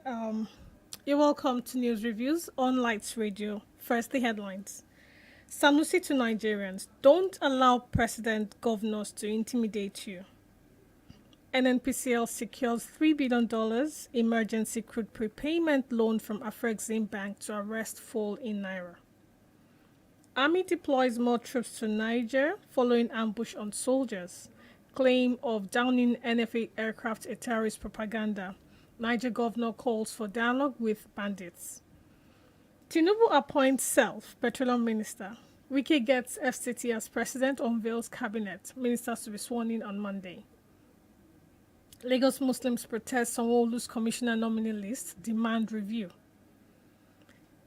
right. You're welcome to News Reviews on Lights Radio. First, the headlines. Sanusi to Nigerians. Don't allow president governors to intimidate you. NNPCL secures $3 billion emergency crude prepayment loan from Afrexim Bank to arrest fall in Naira. Army deploys more troops to Niger following ambush on soldiers. Claim of downing NFA aircraft a terrorist propaganda. Niger governor calls for dialogue with bandits. Tinubu appoints self petroleum minister. Wike gets FCT as president, unveils cabinet. Ministers to be sworn in on Monday. Lagos Muslims protest Sanwo-Olu's commissioner nominee list, demand review.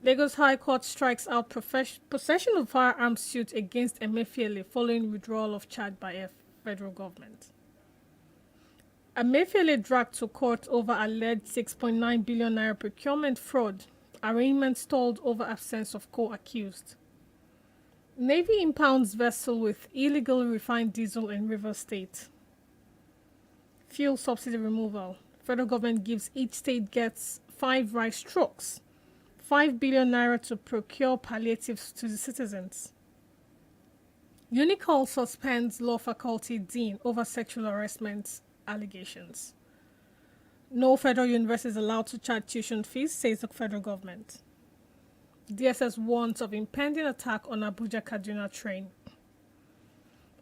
Lagos High Court strikes out possession of firearms suit against Emefiele following withdrawal of charge by a federal government. Emefiele dragged to court over alleged 6.9 billion naira procurement fraud. Arraignment stalled over absence of co-accused. Navy impounds vessel with illegal refined diesel in Rivers State. Fuel subsidy removal. Federal government gives each state gets 5 rice trucks. 5 billion naira to procure palliatives to the citizens. Unicol suspends law faculty dean over sexual harassment allegations. No federal university is allowed to charge tuition fees, says the federal government. DSS warns of impending attack on Abuja Kaduna train.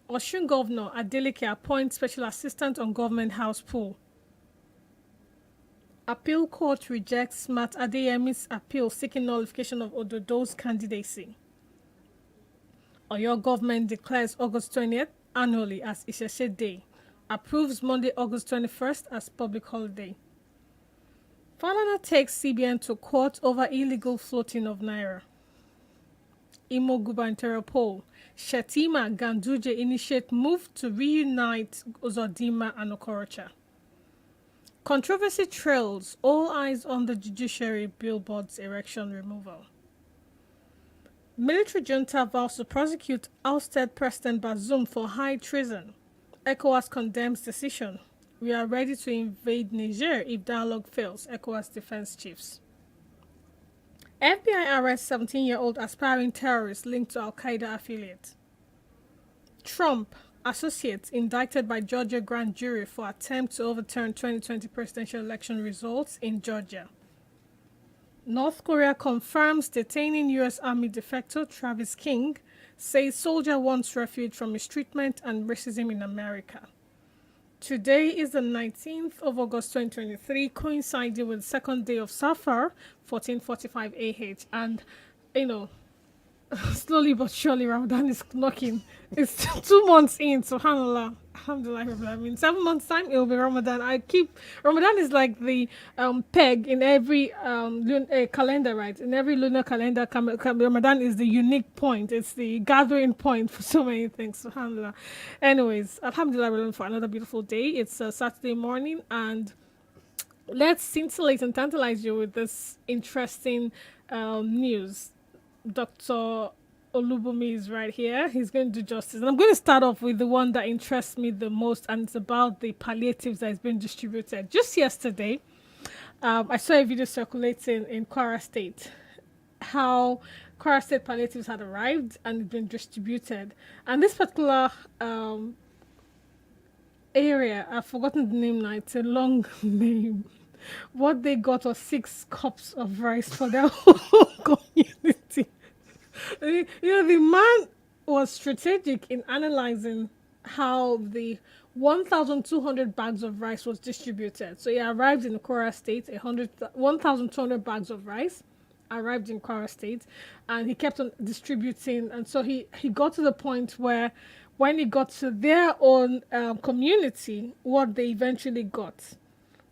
Osun Governor Adeleke appoints special assistant on government house pool. Appeal court rejects Matt Adeyemi's appeal seeking nullification of Ododo's candidacy. Oyo government declares August 20th annually as Isheshe Day. Approves Monday, August 21st as public holiday. Falana takes CBN to court over illegal floating of Naira. Imo gubernatorial poll. Shetima Ganduje initiate move to reunite Uzodimma and Okorocha. Controversy trails, all eyes on the judiciary billboards erection removal. Military junta vows to prosecute ousted President Bazoum for high treason. ECOWAS condemns decision. We are ready to invade Niger if dialogue fails, ECOWAS defense chiefs. FBI arrests 17-year-old aspiring terrorist linked to Al-Qaeda affiliate. Trump, associates indicted by Georgia grand jury for attempt to overturn 2020 presidential election results in Georgia. North Korea confirms detaining U.S. Army defector Travis King, says soldier wants refuge from mistreatment and racism in America. Today is the 19th of August 2023, coinciding with the second day of Safar, 1445 AH. And, slowly but surely Ramadan is knocking. It's 2 months in, subhanAllah. Alhamdulillah. I mean, 7 months time it will be Ramadan. Ramadan is like the peg in every calendar, right? In every lunar calendar, Ramadan is the unique point. It's the gathering point for so many things. Subhanallah. Anyways, Alhamdulillah, we're on for another beautiful day. It's a Saturday morning, and let's scintillate and tantalize you with this interesting news. Dr. OLUBUNMI is right here. He's going to do justice. And I'm going to start off with the one that interests me the most, and it's about the palliatives that is being distributed. Just yesterday, I saw a video circulating in Kwara State, how Kwara State palliatives had arrived and been distributed. And this particular area, I've forgotten the name now, it's a long name. What they got was 6 cups of rice for their whole community. The man was strategic in analyzing how the 1,200 bags of rice was distributed. So he arrived in Kwara State, 1,200 bags of rice arrived in Kwara State, and he kept on distributing. And so he got to the point where when he got to their own community, what they eventually got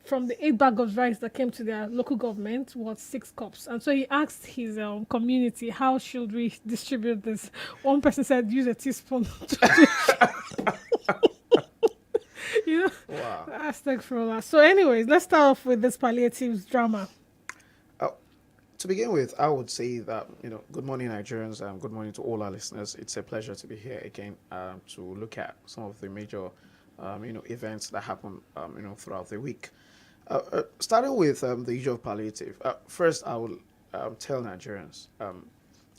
from the 8 bags of rice that came to their local government was 6 cups. And so he asked his community, how should we distribute this? One person said, use a teaspoon. Wow. Astaghfirullah. So anyways, let's start off with this palliatives drama. To begin with, I would say that, good morning, Nigerians, and good morning to all our listeners. It's a pleasure to be here again to look at some of the major, events that happen, throughout the week. Starting with the issue of palliative. First, I will tell Nigerians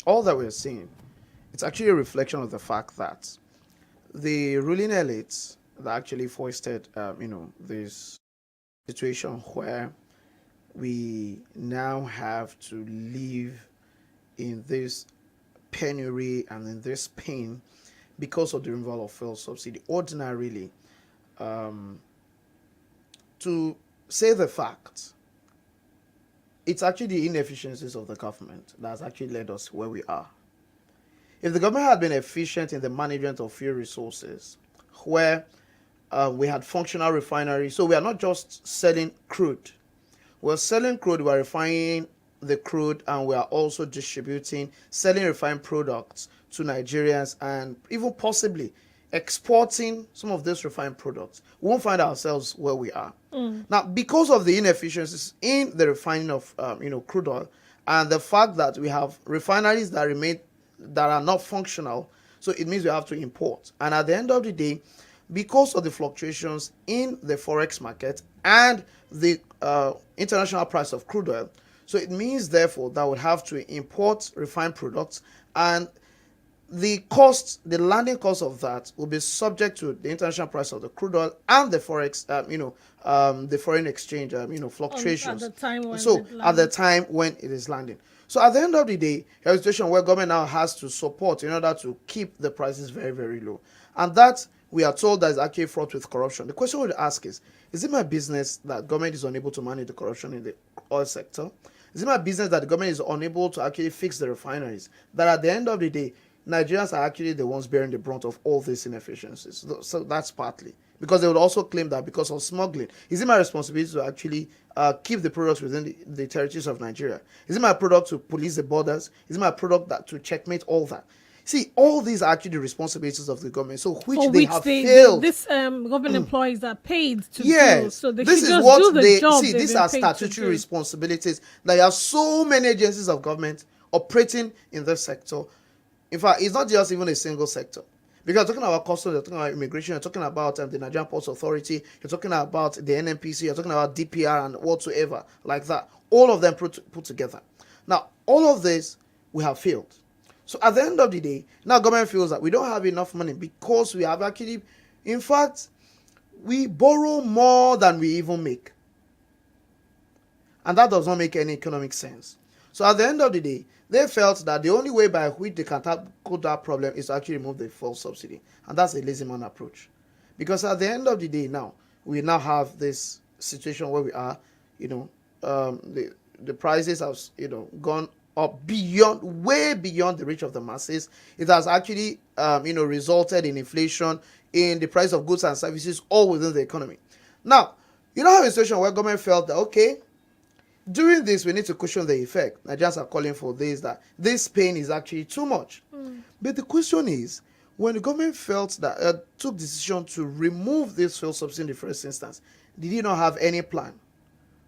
all that we're seeing. It's actually a reflection of the fact that the ruling elites that actually foisted, this situation where we now have to live in this penury and in this pain because of the removal of fuel subsidy. Ordinarily, um, to say the fact, it's actually the inefficiencies of the government that has actually led us where we are. If the government had been efficient in the management of fuel resources, where we had functional refineries, so we are not just selling crude. We're selling crude, we're refining the crude, and we are also distributing, selling refined products to Nigerians, and even possibly exporting some of these refined products. We won't find ourselves where we are. Now, because of the inefficiencies in the refining of crude oil, and the fact that we have refineries that are not functional, so it means we have to import. And at the end of the day, because of the fluctuations in the forex market and the international price of crude oil, so it means therefore that we have to import refined products, and the landing cost of that will be subject to the international price of the crude oil and the forex, the foreign exchange, fluctuations. At the time when So it at the lands. time when it is landing. So at the end of the day, a situation where government now has to support in order to keep the prices very, very low. And that we are told that is actually fraught with corruption. The question we would ask is it my business that government is unable to manage the corruption in the oil sector? Is it my business that the government is unable to actually fix the refineries? That at the end of the day, Nigerians are actually the ones bearing the brunt of all these inefficiencies. So that's partly. Because they would also claim that because of smuggling. Is it my responsibility to actually keep the products within the territories of Nigeria? Is it my product to police the borders? Is it my product to checkmate all that? See, all these are actually the responsibilities of the government, so which For they which have they failed. this government employees are paid to do. Yes, So they this should is just what do the they job see. they've These been are paid to statutory do. responsibilities. That you have so many agencies of government operating in this sector. In fact, it's not just even a single sector. Because you're talking about customs, you're talking about immigration, you're talking about the Nigerian Ports Authority, you're talking about the NNPC, you're talking about DPR and whatsoever like that. All of them put together. Now, all of this, we have failed. So at the end of the day, now government feels that we don't have enough money because we have actually, in fact, we borrow more than we even make. And that does not make any economic sense. So at the end of the day, they felt that the only way by which they can tackle that problem is to actually remove the fuel subsidy. And that's a lazy man approach. Because at the end of the day now, we now have this situation where we are, the prices have, gone up way beyond the reach of the masses. It has actually, resulted in inflation in the price of goods and services all within the economy. Now, you don't have a situation where government felt that, okay, during this, we need to cushion the effect. Nigerians are calling for this, that this pain is actually too much. But the question is, when the government felt that, took decision to remove this fuel subsidy in the first instance, did it not have any plan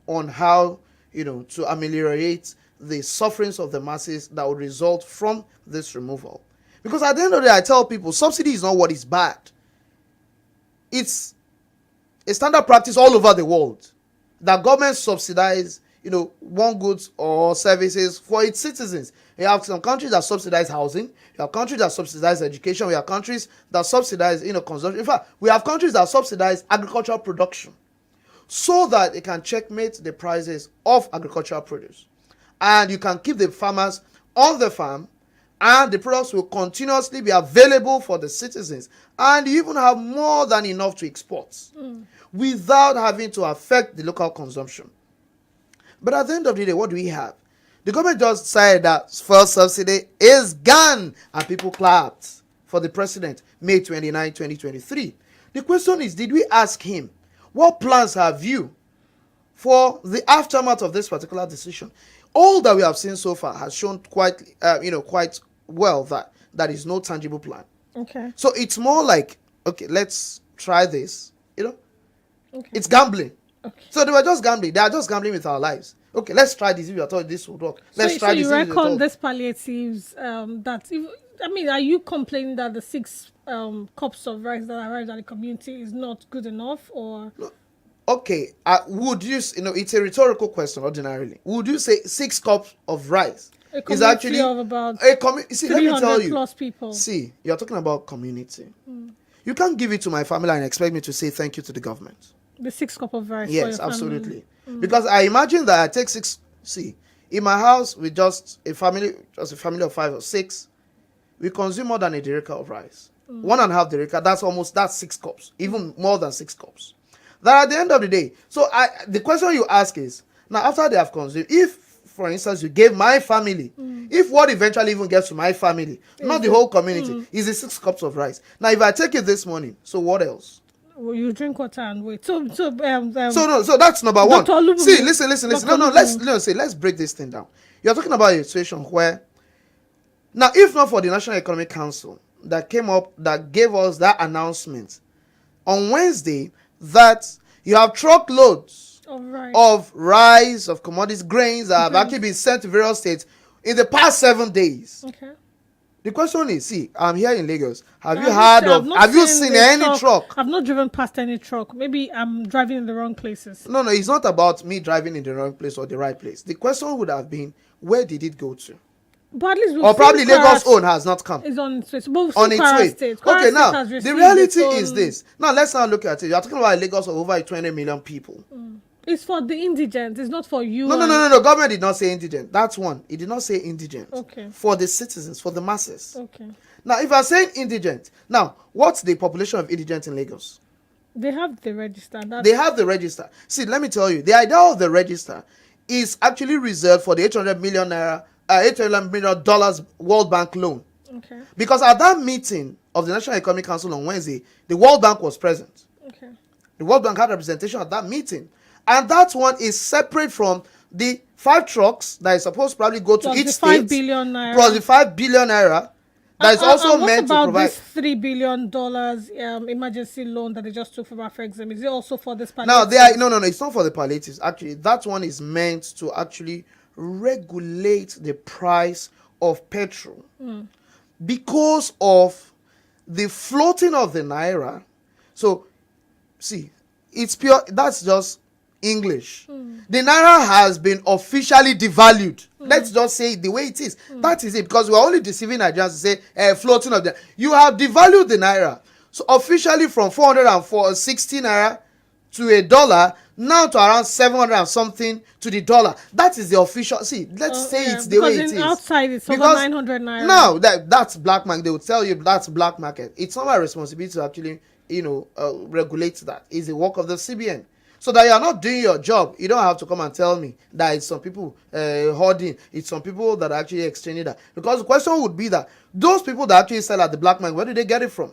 on how, to ameliorate the sufferings of the masses that would result from this removal? Because at the end of the day, I tell people, subsidy is not what is bad. It's a standard practice all over the world that government subsidize one goods or services for its citizens. You have some countries that subsidize housing, you have countries that subsidize education, we have countries that subsidize consumption. In fact, we have countries that subsidize agricultural production so that it can checkmate the prices of agricultural produce. And you can keep the farmers on the farm, and the products will continuously be available for the citizens, and you even have more than enough to export without having to affect the local consumption. But at the end of the day, what do we have? The government just decided that fuel subsidy is gone, and people clapped for the president May 29, 2023. The question is, did we ask him, what plans have you for the aftermath of this particular decision? All that we have seen so far has shown quite well that there is no tangible plan. Okay. So it's more like, okay, let's try this. Okay. It's gambling. Okay. So they were just gambling. They are just gambling with our lives. Okay, let's try this. If you are told this would work, let's try this. So you reckon this palliatives are you complaining that the 6 cups of rice that arrived at the community is not good enough, or? No. Okay, would you, it's a rhetorical question ordinarily. Would you say 6 cups of rice A is community actually of about a community? See, let me tell 300 you. plus people. See, you're talking about community. You can't give it to my family and expect me to say thank you to the government. The 6 cup of rice. Yes, for your absolutely. family. Because I imagine that I take 6. See, in my house with just a family of 5 or 6, we consume more than a derika of rice. 1.5 derika, that's 6 cups, even more than 6 cups. That at the end of the day, so the question you ask is, now after they have consumed, if, for instance, you gave my family, if what eventually even gets to my family, not the whole community, is the 6 cups of rice. Now, if I take it this morning, so what else? Well, you drink water and wait. So that's number one. Dr. OLUBUNMI. See, listen. Dr. No, let's break this thing down. You're talking about a situation where, now, if not for the National Economic Council that came up, that gave us that announcement on Wednesday, that you have truckloads of rice, of commodities, grains that have actually been sent to various states in the past 7 days. Okay. The question is, see, I'm here in Lagos. Have you seen any truck? I've not driven past any truck. Maybe I'm driving in the wrong places. No, it's not about me driving in the wrong place or the right place. The question would have been, where did it go to? But at least or probably Lagos' own has not come. It's on its way. But on its way. Okay, now, the reality is is this. Now, let's now look at it. You're talking about Lagos of over 20 million people. It's for the indigent. It's not for you. No. Government did not say indigent. That's one. It did not say indigent. Okay. For the citizens, for the masses. Okay. Now, if I'm saying indigent, now, what's the population of indigents in Lagos? They have the register. They have the register. See, let me tell you, the idea of the register is actually reserved for the $800 million World Bank loan. Okay. Because at that meeting of the National Economic Council on Wednesday, the World Bank was present. Okay. The World Bank had representation at that meeting. And that one is separate from the 5 trucks that is supposed to probably go to each state. 5 billion naira. Plus the 5 billion naira that is also meant to provide. This $3 billion emergency loan that they just took from AfrExim? Is it also for this palliatives? Now, no, it's not for the palliatives. Actually, that one is meant to actually regulate the price of petrol because of the floating of the naira. So, see, it's pure, that's just English. The naira has been officially devalued. Let's just say it the way it is. That is it, because we're only deceiving Nigerians to say floating of the. You have devalued the naira. So officially from 460 naira to $1, now to around 700 and something to the dollar. That is the official. See, let's say it's the way it is. Outside it's over 900 naira. No, that's black market. They will tell you that's black market. It's not my responsibility to actually, regulate that. It's the work of the CBN. So that you are not doing your job, you don't have to come and tell me that it's some people hoarding, it's some people that are actually exchanging that. Because the question would be that those people that actually sell at the black market, where do they get it from?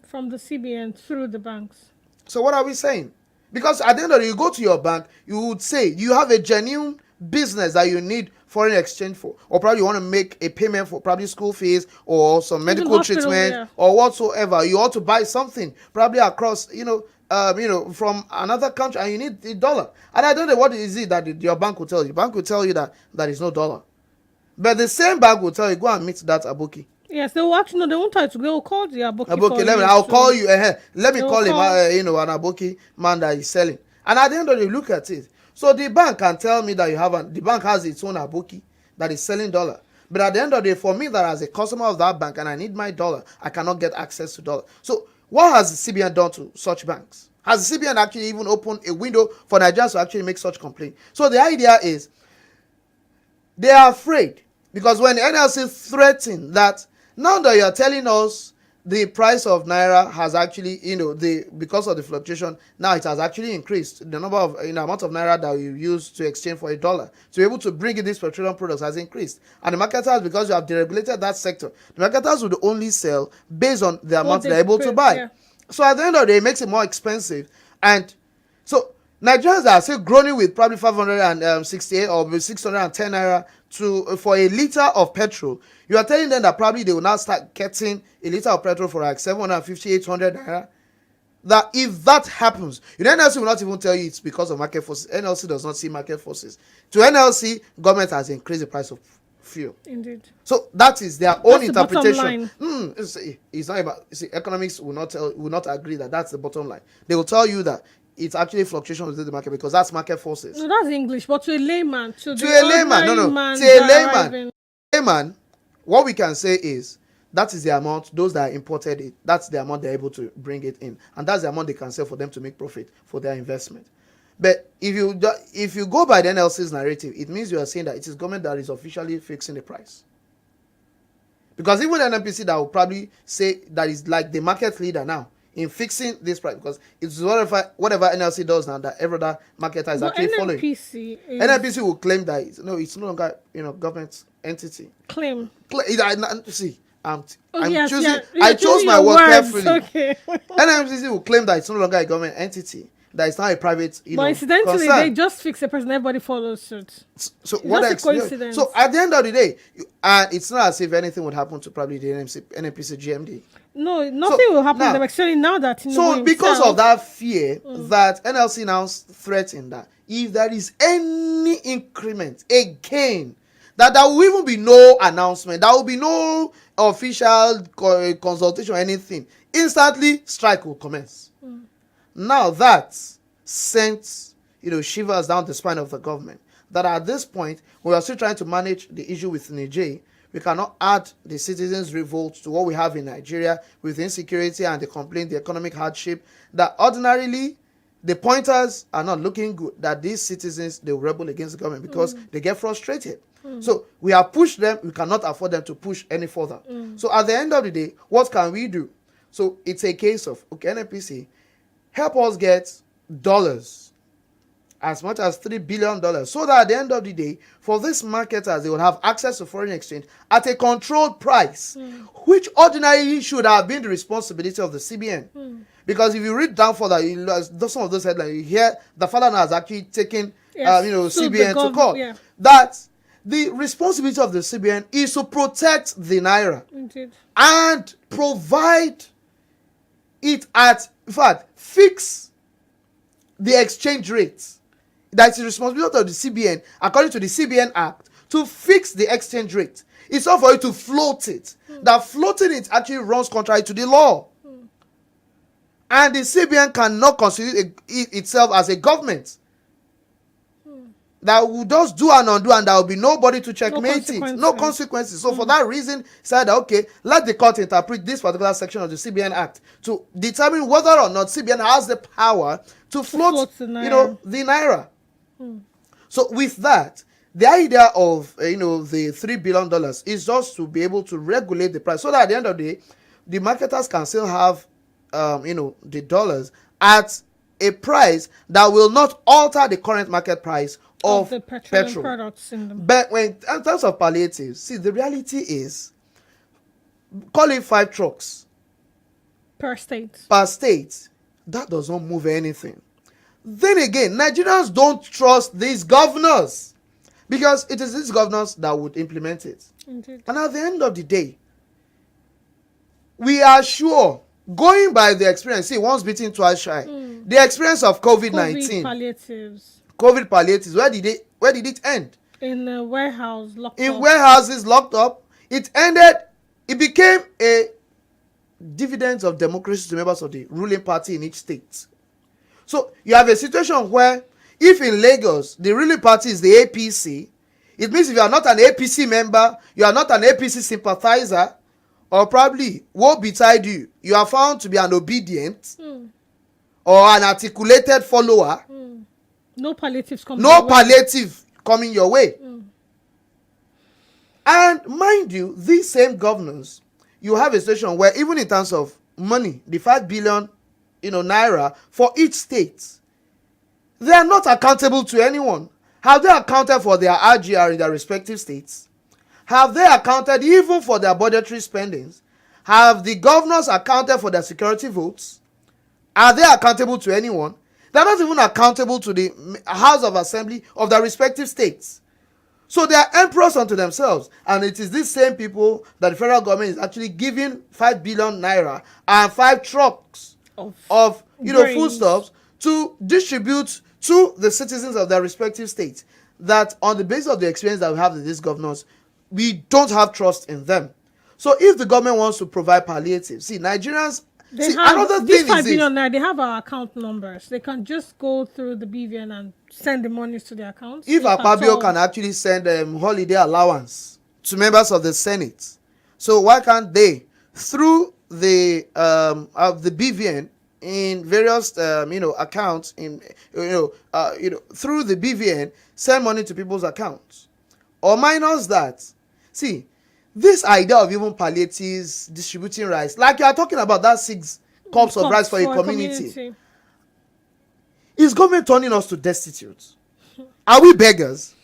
From the CBN through the banks. So what are we saying? Because at the end of the day, you go to your bank, you would say you have a genuine business that you need foreign exchange for, or probably you want to make a payment for probably school fees or some medical treatment or whatsoever. You ought to buy something probably across, from another country, and you need the dollar. And I don't know what is it that your bank will tell you. The bank will tell you that there is no dollar. But the same bank will tell you, go and meet that Aboki. Yes, they will actually, no, they won't tell you to go. They will call the Aboki. I'll call you. Let me call him, an Aboki man that is selling. And at the end of the day, look at it. So the bank can tell me that the bank has its own Aboki that is selling dollar. But at the end of the day, for me that as a customer of that bank and I need my dollar, I cannot get access to dollar. So what has the CBN done to such banks? Has the CBN actually even opened a window for Nigerians to actually make such complaint? So the idea is they are afraid, because when the NLC threatened that now that you are telling us the price of naira has actually, because of the fluctuation, now it has actually increased. The number of, amount of naira that you use to exchange for $1 to be able to bring in these petroleum products has increased. And the marketers, because you have deregulated that sector, the marketers would only sell based on the amount they're able to buy. Yeah. So at the end of the day, it makes it more expensive. And so Nigerians are still groaning with probably 568 or 610 naira for a liter of petrol. You are telling them that probably they will now start getting a liter of petrol for like 750, 800 naira. That if that happens, NLC will not even tell you it's because of market forces. NLC does not see market forces. To NLC, government has increased the price of fuel. Indeed. So that is their own interpretation. The It's not about. Economics will not agree that that's the bottom line. They will tell you that it's actually fluctuation within the market, because that's market forces. No, that's English, but to a layman, to a layman, to a layman, what we can say is that is the amount those that imported it, that's the amount they're able to bring it in, and that's the amount they can sell for them to make profit for their investment. But if you go by the NLC's narrative, it means you are saying that it is government that is officially fixing the price. Because even the NNPC that will probably say that is like the market leader now in fixing this price, because it's whatever NLC does now that every other marketer is actually following. NNPC will claim that it's no longer government entity. Claim. See, I'm choosing. Yes, I chose my word carefully. Okay. NNPC will claim that it's no longer a government entity, that it's not a private, but incidentally, concern. They just fix the president, everybody follows suit. So what else? Coincidence. So at the end of the day, it's not as if anything would happen to probably the NNPC GMD. No, nothing will happen to them, actually, now that so because of that fear that NLC now threatened that if there is any increment again, that there will even be no announcement, there will be no official consultation or anything, instantly strike will commence. Now that sent shivers down the spine of the government, that at this point we are still trying to manage the issue with Niger. We cannot add the citizens' revolt to what we have in Nigeria with insecurity and the complaint, the economic hardship, that ordinarily the pointers are not looking good, that these citizens, they will rebel against the government because they get frustrated. So we have pushed them, we cannot afford them to push any further. So at the end of the day, what can we do? So it's a case of, okay, NNPC, help us get dollars, as much as $3 billion, so that at the end of the day, for these marketers, they will have access to foreign exchange at a controlled price, which ordinarily should have been the responsibility of the CBN. Because if you read down further, some of those headlines, you hear the father now has actually taken CBN to court. Yeah. That the responsibility of the CBN is to protect the Naira. Indeed. And provide it at, in fact, fix the exchange rates. That's the responsibility of the CBN, according to the CBN Act, to fix the exchange rate. It's not for you to float it. That floating it actually runs contrary to the law. And the CBN cannot consider itself as a government that will just do and undo, and there will be nobody to checkmate it. No consequences. So for that reason, said that, okay, let the court interpret this particular section of the CBN Act to determine whether or not CBN has the power to float the Naira. So with that, the idea of the $3 billion is just to be able to regulate the price, so that at the end of the day, the marketers can still have the dollars at a price that will not alter the current market price of the petrol products in them. But in terms of palliatives, see, the reality is, call it 5 trucks per state. That does not move anything. Then again, Nigerians don't trust these governors, because it is these governors that would implement it. Indeed. And at the end of the day, we are sure, going by the experience, see, once beaten, twice shy, the experience of COVID-19. COVID palliatives, where did it end? In a warehouse locked up. In warehouses locked up. It became a dividend of democracy to members of the ruling party in each state. So you have a situation where, if in Lagos the ruling party is the APC, it means if you are not an APC member, you are not an APC sympathizer, or probably woe betide you, you are found to be an obedient or an articulated follower. No palliatives coming. No palliative coming your way. And mind you, these same governors, you have a situation where, even in terms of money, the 5 billion naira for each state, they are not accountable to anyone. Have they accounted for their RGR in their respective states? Have they accounted even for their budgetary spendings? Have the governors accounted for their security votes? Are they accountable to anyone? They're not even accountable to the House of Assembly of their respective states. So they are emperors unto themselves. And it is these same people that the federal government is actually giving 5 billion naira and 5 trucks of foodstuffs to distribute to the citizens of their respective states. That on the basis of the experience that we have with these governors, we don't have trust in them. So if the government wants to provide palliatives, see, Nigerians, They See, have another this thing is 5 billion this. now. They have our account numbers. They can just go through the BVN and send the monies to their accounts. If If at Akpabio all. can actually send holiday allowance to members of the Senate, so why can't they, through the of the BVN in various accounts through the BVN, send money to people's accounts? Or minus that, see, this idea of even palliatives distributing rice, like you are talking about that 6 cups of rice for a community, is government turning us to destitute? Are we beggars?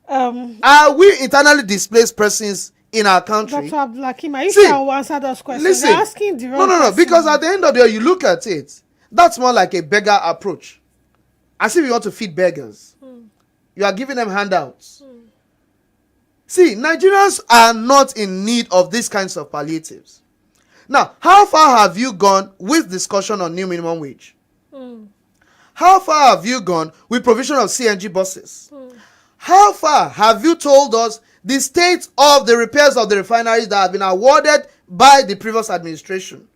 Are we internally displaced persons in our country? Dr. Abdulhakeem, I used to answer those questions. Listen, They're asking the wrong no, because at the end of the day, you look at it, that's more like a beggar approach. As if you want to feed beggars. You are giving them handouts. See, Nigerians are not in need of these kinds of palliatives. Now, how far have you gone with discussion on new minimum wage? How far have you gone with provision of CNG buses? How far have you told us the state of the repairs of the refineries that have been awarded by the previous administration?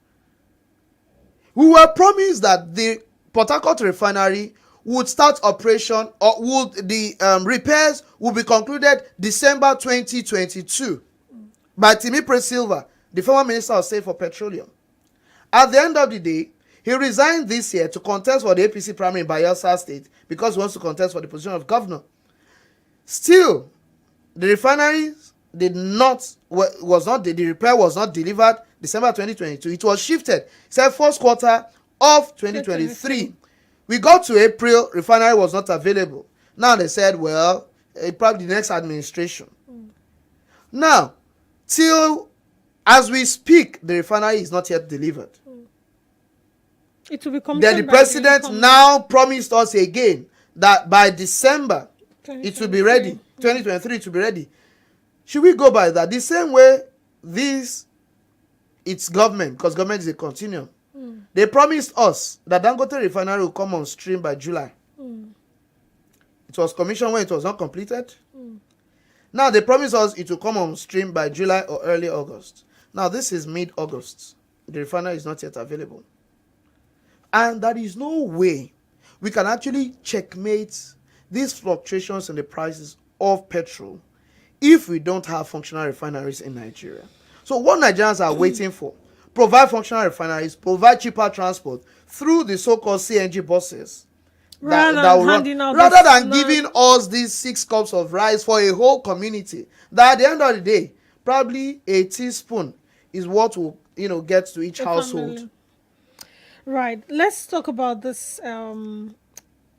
We were promised that the Port Harcourt refinery would start operation, or would the repairs would be concluded December 2022 by Timipre Silva, the former Minister of State for Petroleum. At the end of the day, he resigned this year to contest for the APC primary in Bayelsa State because he wants to contest for the position of governor. Still, the refineries the repair was not delivered December 2022. It was shifted, said first quarter of 2023. We got to April, refinery was not available. Now they said, well, probably the next administration. Now, till as we speak, the refinery is not yet delivered. It will be commissioned. Then the president now promised us again that by December it will be ready. 2023 it will be ready. Should we go by that? The same way it's government, because government is a continuum. They promised us that Dangote refinery will come on stream by July. It was commissioned when it was not completed. Now they promised us it will come on stream by July or early August. Now this is mid-August. The refinery is not yet available. And there is no way we can actually checkmate these fluctuations in the prices of petrol if we don't have functional refineries in Nigeria. So what Nigerians are waiting for: provide functional refineries, provide cheaper transport through the so-called CNG buses. Rather than giving us these 6 cups of rice for a whole community, that at the end of the day, probably a teaspoon is what will get to each household. Family. Right. Let's talk about this.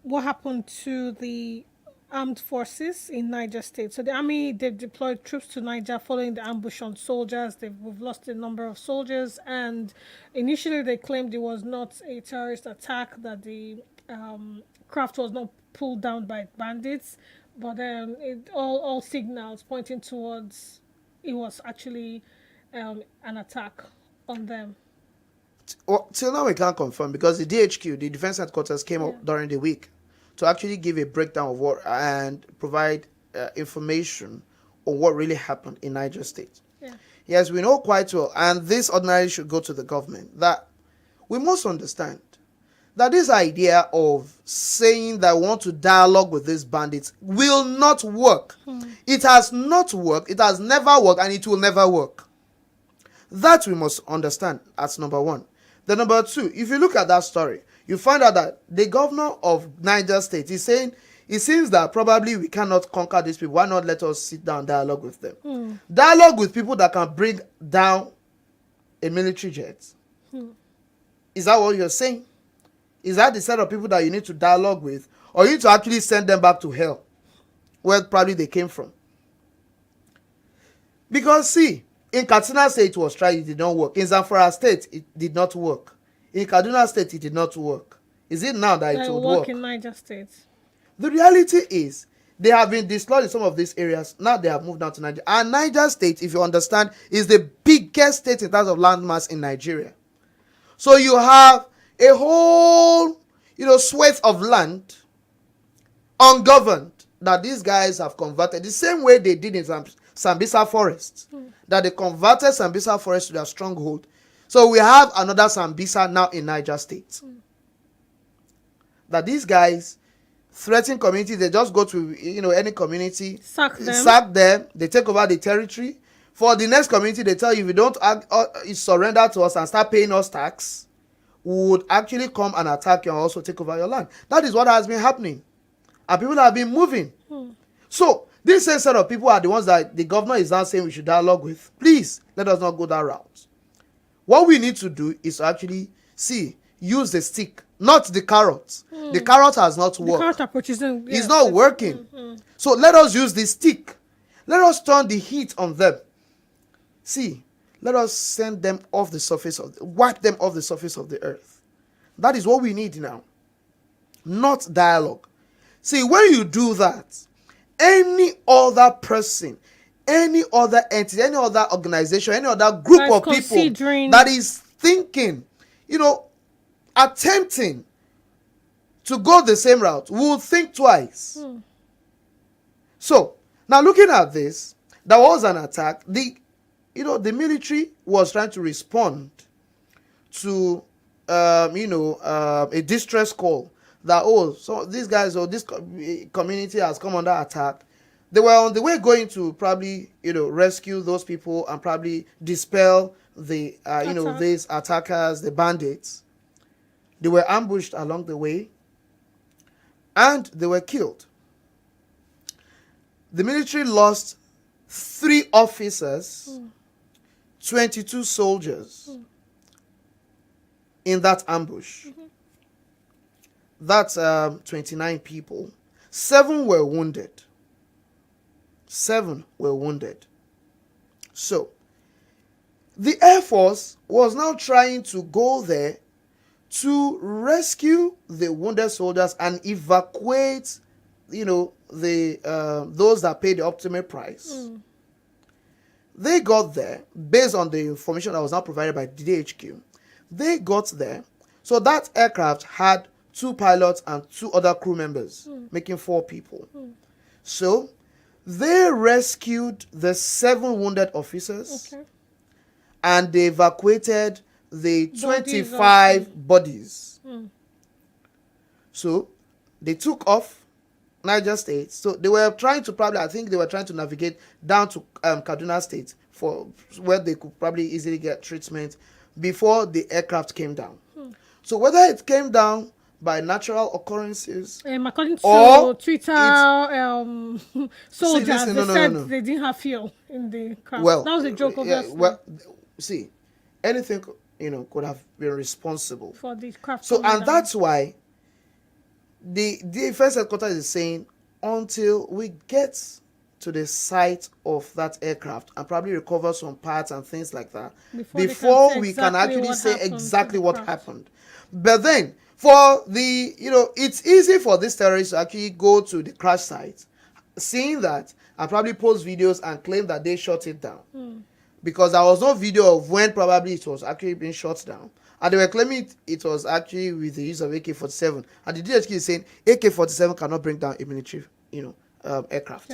What happened to the armed forces in Niger State? So the army, they've deployed troops to Niger following the ambush on soldiers. We've lost a number of soldiers, and initially they claimed it was not a terrorist attack, that the craft was not pulled down by bandits, but all signals pointing towards it was actually an attack on them. Well, till now we can't confirm, because the DHQ, the Defense Headquarters, came up during the week to actually give a breakdown of what and provide information on what really happened in Niger State. Yes, we know quite well, and this ordinarily should go to the government, that we must understand that this idea of saying that we want to dialogue with these bandits will not work. It has not worked, it has never worked, and it will never work. That we must understand as number one. The number two, if you look at that story, you find out that the governor of Niger State is saying it seems that probably we cannot conquer these people. Why not let us sit down and dialogue with them? Dialogue with people that can bring down a military jet. Is that what you're saying? Is that the set of people that you need to dialogue with? Or you need to actually send them back to hell, where probably they came from? Because see, in Katsina State it was tried, it did not work. In Zamfara State it did not work. In Kaduna State it did not work. Is it now that it will work? In Niger State. The reality is they have been dislodged in some of these areas. Now they have moved down to Niger. And Niger State, if you understand, is the biggest state in terms of landmass in Nigeria. So you have a whole, swath of land ungoverned that these guys have converted the same way they did in Sambisa Forest. That they converted Sambisa Forest to their stronghold. So we have another Sambisa now in Niger State. That these guys threaten community. They just go to any community, sack them, they take over the territory. For the next community, they tell you, if you don't surrender to us and start paying us tax, we would actually come and attack you and also take over your land. That is what has been happening. And people have been moving. So this same set of people are the ones that the governor is now saying we should dialogue with. Please, let us not go that route. What we need to do is to actually use the stick, not the carrot. The carrot has not worked. The carrot approach it's not working. So let us use the stick. Let us turn the heat on them. Let us send them off the surface wipe them off the surface of the earth. That is what we need now. Not dialogue. When you do that, any other person, any other entity, any other organization, any other group of people that is thinking, attempting to go the same route will think twice. So, now looking at this, there was an attack. The military was trying to respond to, a distress call that, so these guys or this community has come under attack. They were on the way going to probably, rescue those people and probably dispel the, these attackers, the bandits. They were ambushed along the way and they were killed. The military lost 3 officers, 22 soldiers in that ambush. That's 29 people. 7 were wounded. 7 were wounded. So, the Air Force was now trying to go there to rescue the wounded soldiers and evacuate, those that paid the ultimate price. They got there based on the information that was now provided by DHQ. They got there. So that aircraft had 2 pilots and 2 other crew members, making 4 people. So they rescued the 7 wounded officers and they evacuated the 25 bodies. So they took off Niger State. So they were trying to navigate down to Kaduna State for where they could probably easily get treatment before the aircraft came down. So whether it came down by natural occurrences, according to Twitter, soldiers, no. They didn't have fuel in the craft. Well, that was a joke, obviously. Anything could have been responsible for the craft. So, and that's why the defense headquarters is saying until we get to the site of that aircraft and probably recover some parts and things like that before we can actually say exactly what happened. But then for the it's easy for these terrorists to actually go to the crash site, seeing that, and probably post videos and claim that they shut it down, because there was no video of when probably it was actually being shut down. And they were claiming it was actually with the use of AK-47. And the DHQ is saying AK-47 cannot bring down a military, aircraft.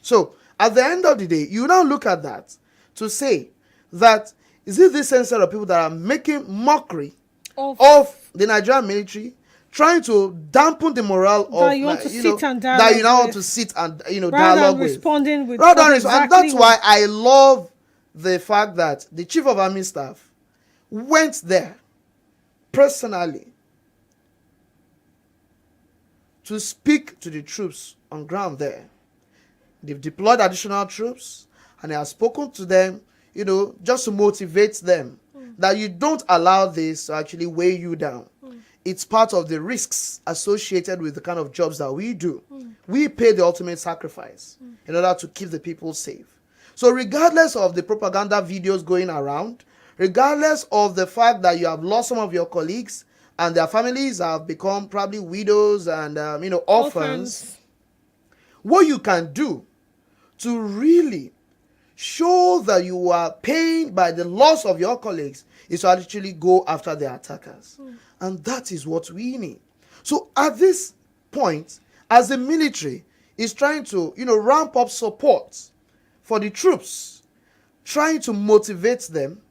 So, at the end of the day, you now look at that to say that, is it this same set of people that are making mockery of the Nigerian military, trying to dampen the morale that of, you want to sit and that you now want to sit and, dialogue with. Responding with and that's why I love the fact that the Chief of Army Staff went there personally to speak to the troops on ground there. They've deployed additional troops and he has spoken to them, just to motivate them that you don't allow this to actually weigh you down. It's part of the risks associated with the kind of jobs that we do. We pay the ultimate sacrifice in order to keep the people safe. So regardless of the propaganda videos going around, regardless of the fact that you have lost some of your colleagues and their families have become probably widows and orphans, what you can do to really show that you are pained by the loss of your colleagues is to actually go after the attackers. And that is what we need. So at this point, as the military is trying to ramp up support for the troops, trying to motivate them,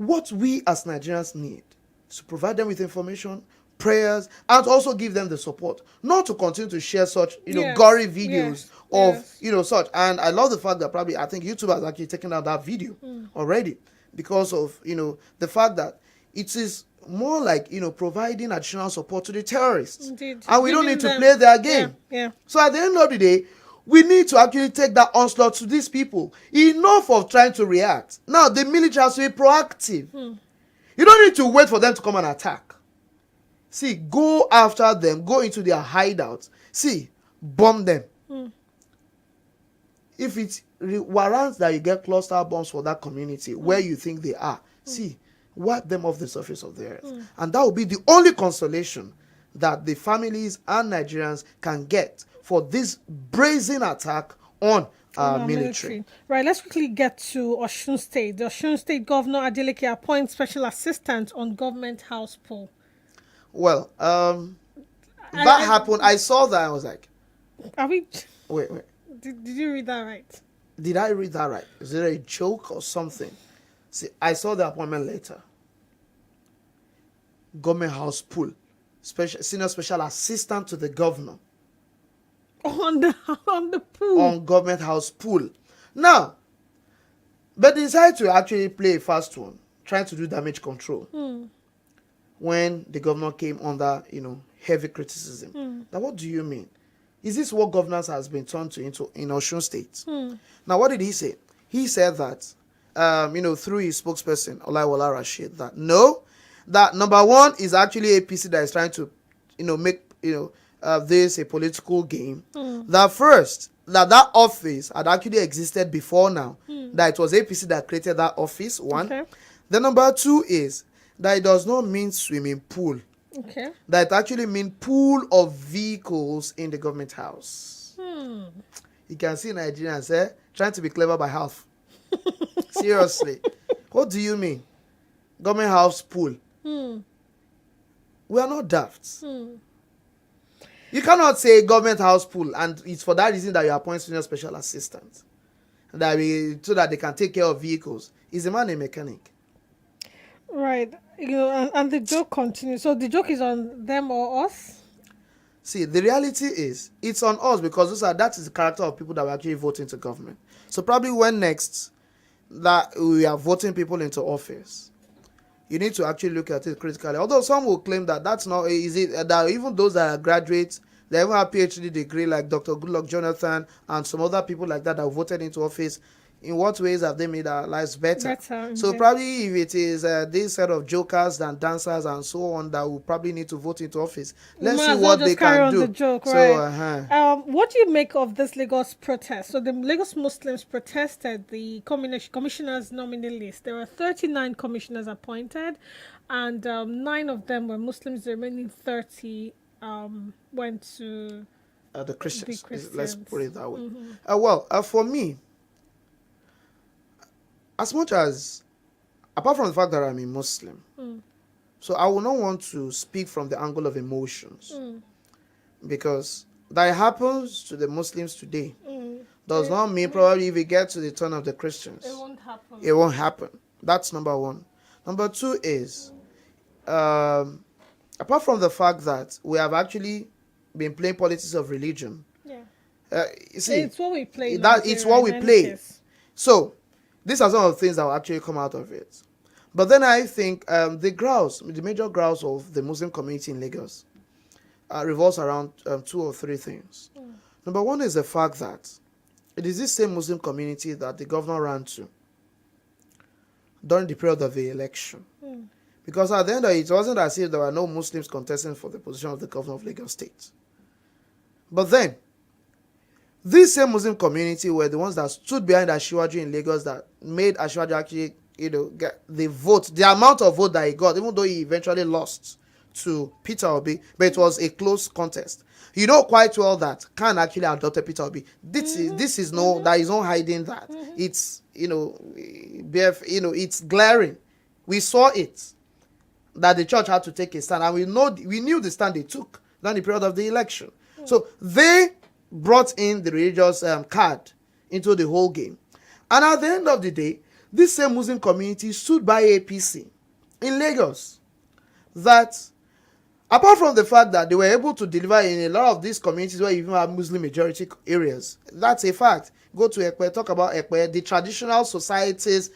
What we as Nigerians need is to provide them with information, prayers, and also give them the support, not to continue to share such, Yes, gory videos yes, of, yes. such. And I love the fact that probably I think YouTube has actually taken out that video already because of, the fact that it is more like, providing additional support to the terrorists. Indeed. And we don't Giving need to them- play their game. Yeah. So at the end of the day, we need to actually take that onslaught to these people. Enough of trying to react. Now, the military has to be proactive. You don't need to wait for them to come and attack. See, go after them. Go into their hideouts. See, bomb them. If it warrants that you get cluster bombs for that community where you think they are, see, wipe them off the surface of the earth. And that will be the only consolation that the families and Nigerians can get for this brazen attack on our military. Right, let's quickly get to Osun State. The Osun State Governor Adeleke appoints special assistant on government house poll. Well, that happened. I saw that. I was like, Are we? wait. Did you read that right? Did I read that right? Is it a joke or something? See, I saw the appointment letter. Government house pool. Senior special assistant to the governor. On the pool. On government house pool. Now, but they decided to actually play a fast one, trying to do damage control. When the governor came under, heavy criticism. Now, what do you mean? Is this what governance has been turned into in Osun State? Now, what did he say? He said that, through his spokesperson, Olaiwola Rashid, that no, that number one is actually APC that is trying to, make, this a political game. That first, that office had actually existed before now. That it was APC that created that office, one. Okay. The number two is that it does not mean swimming pool. Okay. That it actually means pool of vehicles in the government house. You can see Nigerians trying to be clever by half. Seriously. What do you mean? Government house pool. We are not daft. You cannot say government house pool and it's for that reason that you appoint senior special assistants. So that they can take care of vehicles. Is the man a mechanic? Right. And the joke continues. So the joke is on them or us? See, the reality is, it's on us because that is the character of people that will actually vote into government. So probably when next that we are voting people into office, you need to actually look at it critically. Although some will claim that that's not easy, that even those that are graduates, they even have PhD degree like Dr. Goodluck Jonathan and some other people like that voted into office. In what ways have they made our lives better? So probably if it is this set of jokers and dancers and so on that will probably need to vote into office, let's see what they can do. The joke, so, right? What do you make of this Lagos protest? So the Lagos Muslims protested the commissioners' nominee list. There were 39 commissioners appointed, and 9 of them were Muslims. The remaining 30 went to the Christians. The Christians. Let's put it that way. For me, as much as, apart from the fact that I'm a Muslim, so I will not want to speak from the angle of emotions, because that happens to the Muslims today does not mean probably if we get to the turn of the Christians, it won't happen. It won't happen. That's number one. Number two is, apart from the fact that we have actually been playing politics of religion, you see, it's what we play. It's what we play. So these are some of the things that will actually come out of it. But then I think the major grouse of the Muslim community in Lagos revolves around 2 or 3 things. Number one is the fact that it is this same Muslim community that the governor ran to during the period of the election. Because at the end of it wasn't as if there were no Muslims contesting for the position of the governor of Lagos State. But then, this same Muslim community were the ones that stood behind Asiwaju in Lagos that made Asiwaju actually, get the vote, the amount of vote that he got, even though he eventually lost to Peter Obi, but it was a close contest. You know quite well that Khan actually adopted Peter Obi. There is no hiding that. It's, it's glaring. We saw it, that the church had to take a stand, and we knew the stand they took during the period of the election. So they brought in the religious card into the whole game. And at the end of the day, this same Muslim community stood by APC in Lagos, that apart from the fact that they were able to deliver in a lot of these communities where you even have Muslim majority areas, that's a fact. Go to Ekpe, talk about Ekpe, the traditional societies,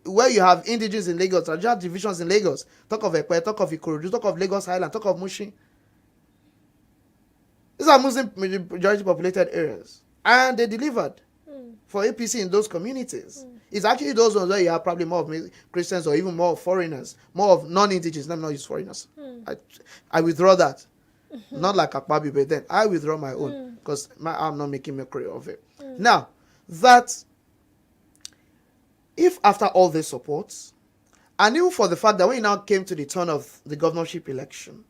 where you have indigenous in Lagos, traditional divisions in Lagos. Talk of Ekpe, talk of Ikorodu, talk of Lagos Island, talk of Mushin. These are Muslim majority populated areas, and they delivered for APC in those communities. It's actually those ones where you have probably more of Christians or even more of foreigners, more of non-indigenous. Let me not use foreigners. I withdraw that. Not like Akpabi, but then I withdraw my own, because I'm not making mockery of it. Now, that if after all this support, and even for the fact that when it now came to the turn of the governorship election,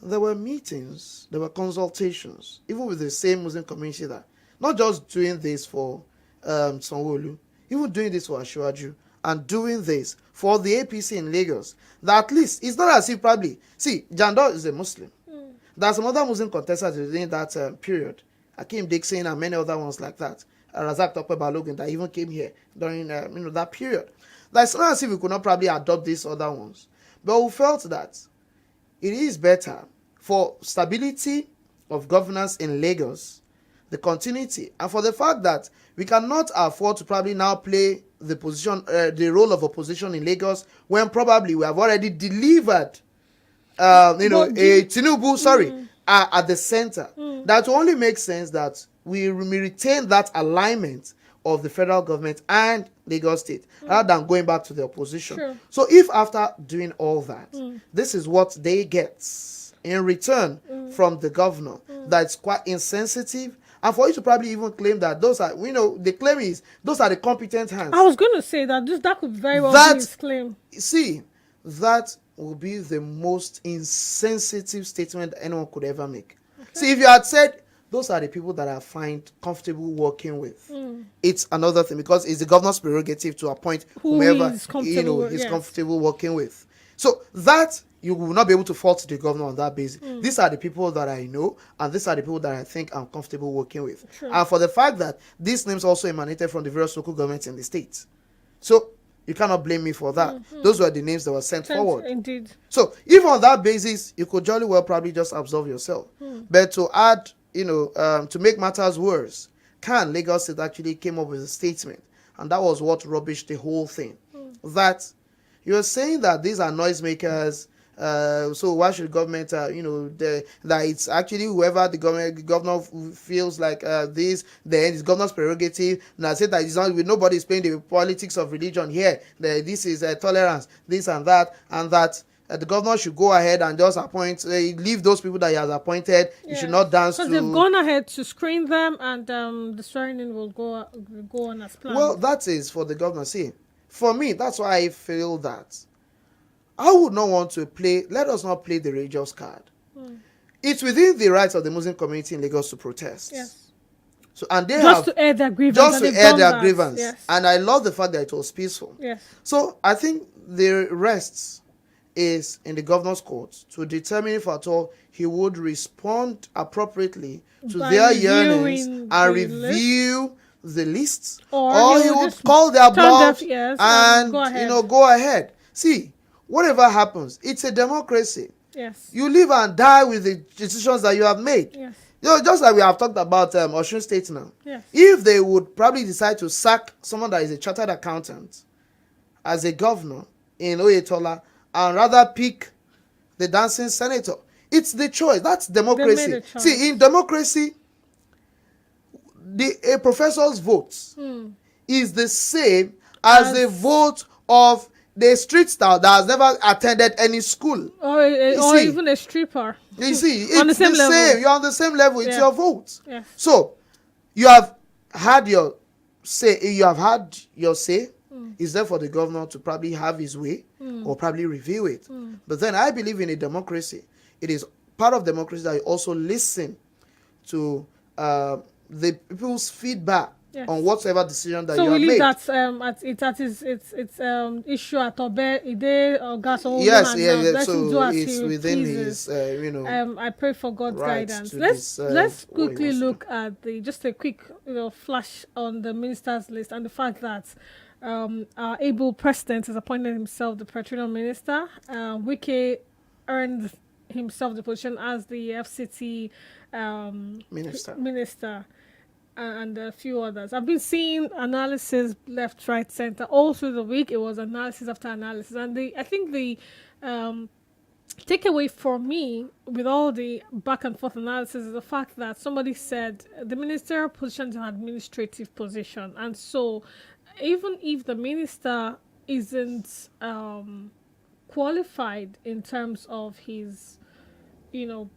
there were meetings, there were consultations, even with the same Muslim community, that not just doing this for Sanwo-Olu, even doing this for Asiwaju, and doing this for the APC in Lagos, that at least it's not as if probably, see, Jandor is a Muslim. There's some other Muslim contestants within that period, Akeem Dixon and many other ones like that, Razak Tope Balogun, that even came here during that period. That's not as if we could not probably adopt these other ones, but we felt that it is better for stability of governance in Lagos, the continuity, and for the fact that we cannot afford to probably now play the position, the role of opposition in Lagos, when probably we have already delivered, Tinubu, at the center. That only makes sense that we retain that alignment of the federal government and Lagos State, rather than going back to the opposition. Sure. So if after doing all that, this is what they get in return from the governor, that's quite insensitive, and for you to probably even claim that those are, the claim is those are the competent hands. I was going to say that that could very well be his claim. See, that will be the most insensitive statement anyone could ever make. Okay. See, if you had said those are the people that I find comfortable working with, it's another thing, because it's the governor's prerogative to appoint whomever he's comfortable working with. So that you will not be able to fault the governor on that basis. These are the people that I know, and these are the people that I think I'm comfortable working with. True. And for the fact that these names also emanated from the various local governments in the state. So you cannot blame me for that. Those were the names that were sent forward. Indeed. So if on that basis, you could jolly well probably just absolve yourself. But to add, to make matters worse, Lagos State actually came up with a statement, and that was what rubbished the whole thing. That you're saying that these are noisemakers, so why should government, that it's actually whoever the governor feels like this, then it's governor's prerogative. And I said that it's not, nobody is playing the politics of religion here. This is tolerance, this and that, the governor should go ahead and just appoint, leave those people that he has appointed. You should not dance to. Because they've gone ahead to screen them, and the swearing-in will go on as planned. Well, that is for the governor. See, for me, that's why I feel that I would not want to play. Let us not play the religious card. It's within the rights of the Muslim community in Lagos to protest. Yes. So, and they just to air their grievance. Just to air their grievance. Yes. And I love the fact that it was peaceful. Yes. So I think the rest is in the governor's court to determine if at all he would respond appropriately to their yearnings and review the lists, or he would call their bluff and go ahead. See, whatever happens, it's a democracy. Yes. You live and die with the decisions that you have made. Yes. Just like we have talked about Osun State now. Yes. If they would probably decide to sack someone that is a chartered accountant as a governor in Oyetola, and rather pick the dancing senator, it's the choice. That's democracy. See, in democracy, a professor's vote is the same as the vote of the street star that has never attended any school, or even a stripper. You see, it's the same. You're on the same level. It's your vote. Yes. So you have had your say. It's there for the governor to probably have his way or probably review it. But then I believe in a democracy. It is part of democracy that you also listen to the people's feedback on whatever decision that you have made. So we leave that it's issue at Obe Ide or Gaso. Yes. So it's within his, I pray for God's guidance. Let's quickly look at just a quick flash on the ministers list, and the fact that our able president has appointed himself the petroleum minister. Wike earned himself the position as the FCT Minister. minister, and a few others. I've been seeing analysis left, right, center all through the week. It was analysis after analysis, and I think the um, takeaway for me with all the back and forth analysis is the fact that somebody said the ministerial position is an administrative position, and so even if the minister isn't qualified in terms of his, you know,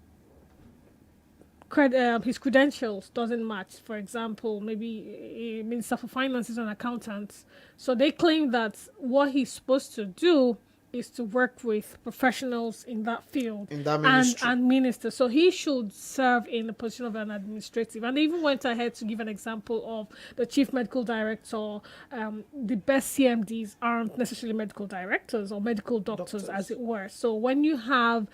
his credentials doesn't match. For example, maybe a minister for finance is an accountant, so they claim that what he's supposed to do is to work with professionals in that field In that ministry. and minister. So he should serve in the position of an administrative. And they even went ahead to give an example of the chief medical director. The best CMDs aren't necessarily medical directors or medical doctors, as it were. So when you have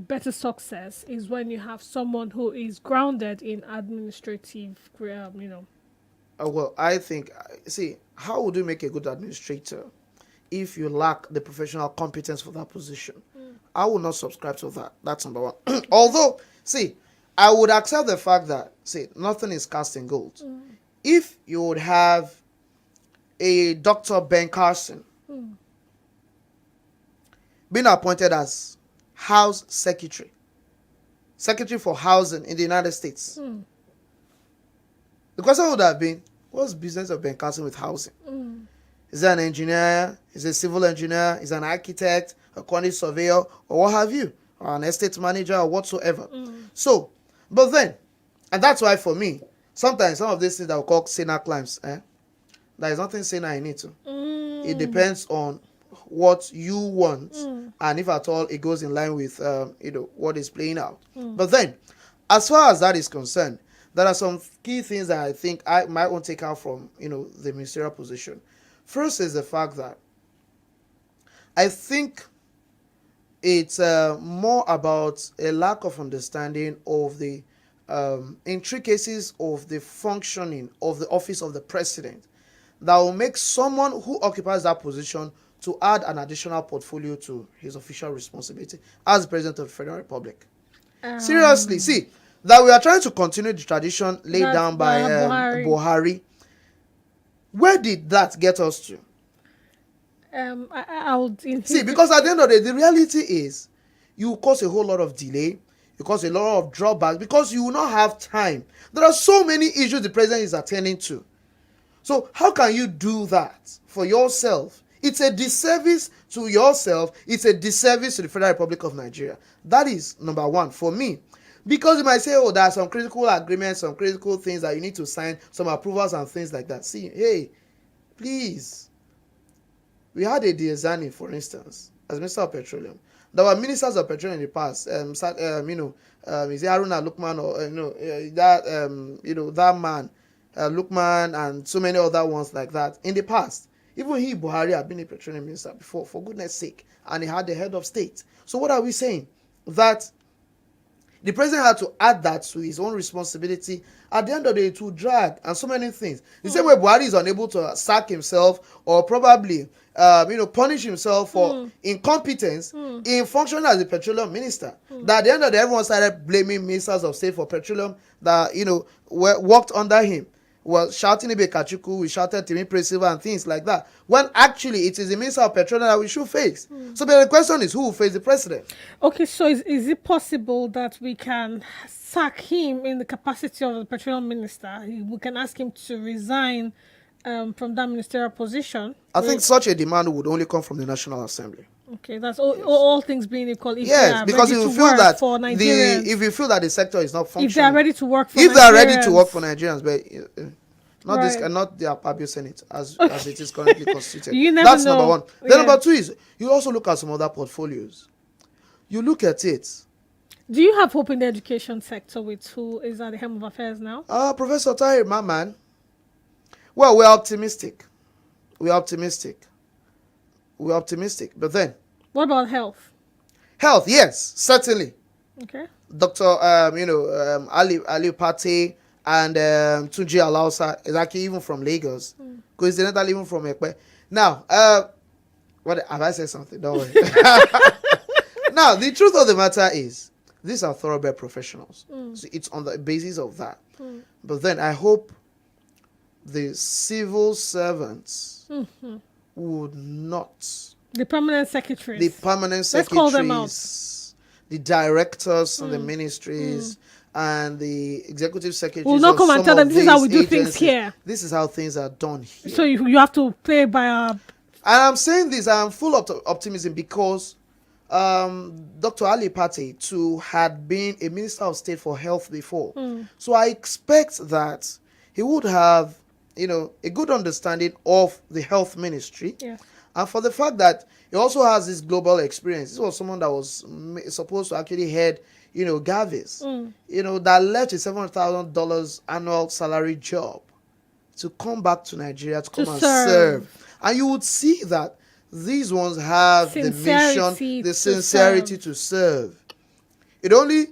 better success is when you have someone who is grounded in administrative, Well, I think, see, how would you make a good administrator if you lack the professional competence for that position? I will not subscribe to that. That's number one. Although, see, I would accept the fact that, see, nothing is cast in gold. If you would have a Dr. Ben Carson being appointed as House Secretary for Housing in the United States, the question would have been, what's the business of Ben Carson with housing? Is he an engineer? Is he a civil engineer? Is he an architect, a quantity surveyor, or what have you? Or an estate manager, or whatsoever. So, but then, and that's why for me, sometimes some of these things that we call sinner climbs, there is nothing sinner in it. It depends on what you want, and if at all it goes in line with what is playing out. But then, as far as that is concerned, there are some key things that I think I might want to take out from the ministerial position. First is the fact that I think it's more about a lack of understanding of the intricacies of the functioning of the office of the president that will make someone who occupies that position to add an additional portfolio to his official responsibility as president of the Federal Republic. Seriously, see, that we are trying to continue the tradition laid down by Buhari. Where did that get us to? See, because at the end of the day, the reality is you cause a whole lot of delay, you cause a lot of drawbacks, because you will not have time. There are so many issues the president is attending to. So how can you do that for yourself? It's a disservice to yourself. It's a disservice to the Federal Republic of Nigeria. That is number one for me. Because you might say, there are some critical agreements, some critical things that you need to sign, some approvals and things like that. See, hey, please. We had a Diazani, for instance, as Minister of Petroleum. There were ministers of petroleum in the past. Is it Haruna Lukman or that man, Lukman, and so many other ones like that in the past. Even he, Buhari, had been a petroleum minister before, for goodness sake, and he had the head of state. So what are we saying? That the president had to add that to his own responsibility. At the end of the day, it will drag and so many things. The same way Buhari is unable to sack himself or probably, punish himself for incompetence in functioning as a petroleum minister. That at the end of the day, everyone started blaming ministers of state for petroleum that, worked under him. Well, shouting Ibe Kachuku, we shouted Timi Presiva and things like that. When actually it is the Minister of Petroleum that we should face. So the question is, who will face the president? Okay, so is it possible that we can sack him in the capacity of the petroleum minister? We can ask him to resign from that ministerial position? I think such a demand would only come from the National Assembly. Okay, that's all things being equal. Yes, because if you feel that the sector is not functioning, if they are ready to work for Nigerians, but not the Akpabio Senate as it is currently constituted. That's know. Number one. Then number two is you also look at some other portfolios. You look at it. Do you have hope in the education sector with who is at the helm of affairs now? Professor Tahir, my man. Well, we're optimistic. But then, what about health? Health, yes, certainly. Okay. Dr. Ali Pate and Tunji Alausa is actually even from Lagos. coincidentally even from Ekpe. Now, what have I said something? Don't worry. Now, the truth of the matter is, these are thoroughbred professionals. So it's on the basis of that. But then I hope the civil servants would not. The permanent secretaries. The permanent secretaries. Let's call them out. The directors and the ministries and the executive secretaries. We'll not come and tell them this is how we do things here. This is how things are done here. So you have to play by our... And I'm saying this, I'm full of optimism because Dr. Ali Pate too had been a minister of state for health before. So I expect that he would have, a good understanding of the health ministry. Yes. And for the fact that he also has this global experience. This was someone that was supposed to actually head, Gavis, that left a $700,000 annual salary job to come back to Nigeria to come and serve. And you would see that these ones have the mission, the sincerity to serve. It only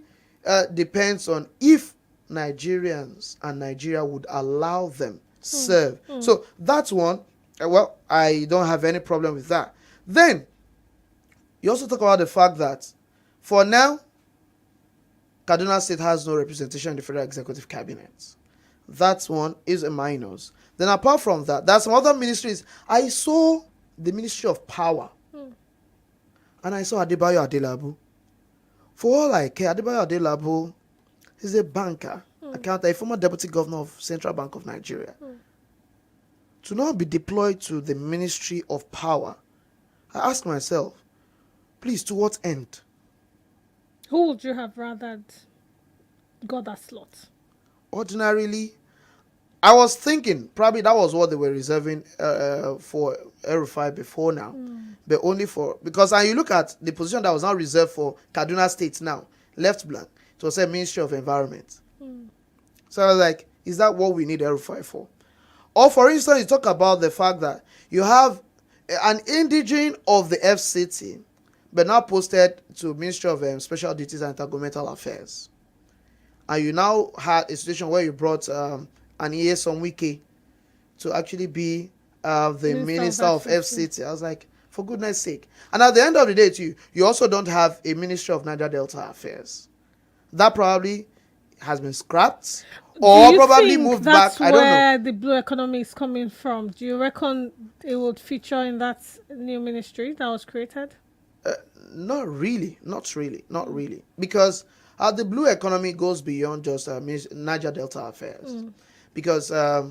depends on if Nigerians and Nigeria would allow them serve. So that's one. Well, I don't have any problem with that. Then, you also talk about the fact that for now, Kaduna State has no representation in the Federal Executive Cabinet. That one is a minus. Then apart from that, there's some other ministries. I saw the Ministry of Power. And I saw Adebayo Adelabu. For all I care, Adebayo Adelabu is a banker, accountant, a former deputy governor of Central Bank of Nigeria. To now be deployed to the Ministry of Power, I ask myself, please, to what end? Who would you have rather got that slot? Ordinarily, I was thinking probably that was what they were reserving for El-Rufai before now. But only because you look at the position that was now reserved for Kaduna State now, left blank. It was a Ministry of Environment. So I was like, is that what we need El-Rufai for? Or for instance, you talk about the fact that you have an indigene of the FCT, but now posted to Ministry of Special Duties and Intergovernmental Affairs. And you now had a situation where you brought Aniye Somwike to actually be the Minister of FCT. I was like, for goodness sake. And at the end of the day, too, you also don't have a Ministry of Niger Delta Affairs. That probably has been scrapped or probably moved back. I don't know. That's where the blue economy is coming from. Do you reckon it would feature in that new ministry that was created? Not really. Because the blue economy goes beyond just Niger Delta Affairs. Because I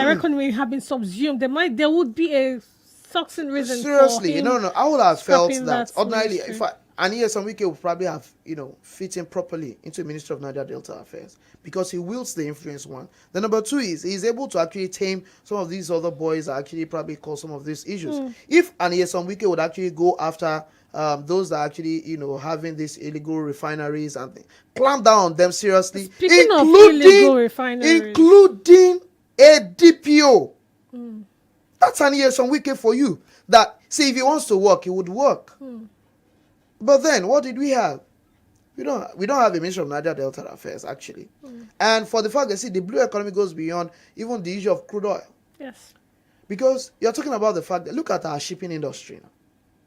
reckon we have been subsumed. There would be a succinct reason. Seriously, for him I would have felt that ordinarily, ministry. Aniye Somwike would probably have, fit in properly into the Ministry of Niger Delta Affairs because he wields the influence, one. The number two is he's able to actually tame some of these other boys that actually probably cause some of these issues. If Aniye Somwike would actually go after those that actually, having these illegal refineries and things, clamp down on them seriously, Speaking of illegal refineries, including a DPO. That's Aniye Somwike for you. That, see, if he wants to work, he would work. But then, what did we have? We don't have a Ministry of Niger Delta Affairs, actually. And for the fact that, see, the blue economy goes beyond even the issue of crude oil. Yes. Because you're talking about the fact that, look at our shipping industry now.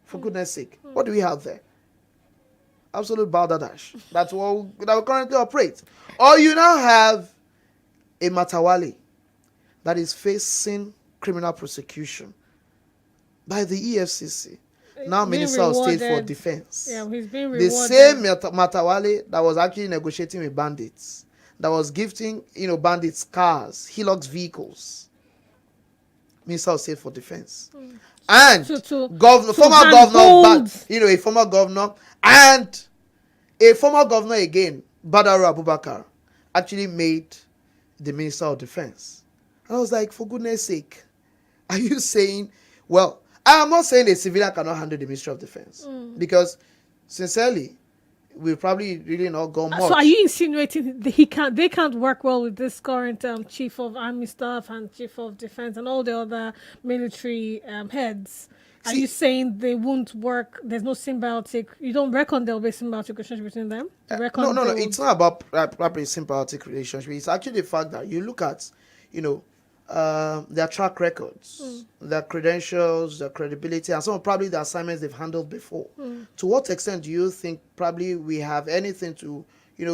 For goodness sake. What do we have there? Absolute balderdash. That's what that we currently operate. Or you now have a Matawale that is facing criminal prosecution by the EFCC. Now Minister of State for Defense. Yeah, he's being rewarded. The same Matawale that was actually negotiating with bandits, that was gifting, bandits cars, Hilux vehicles. Minister of State for Defense. And former governor, a former governor, and a former governor again, Badaru Abubakar, actually made the Minister of Defense. And I was like, for goodness sake, are you saying, well, I am not saying a civilian cannot handle the Ministry of Defense. Because, sincerely, we've probably really not gone much. So are you insinuating that they can't work well with this current Chief of Army Staff and Chief of Defense and all the other military heads? Are you saying they won't work? There's no symbiotic. You don't reckon there'll be a symbiotic relationship between them? No. It's not about proper symbiotic relationship. It's actually the fact that you look at, their track records, their credentials, their credibility, and some of probably the assignments they've handled before. To what extent do you think probably we have anything to,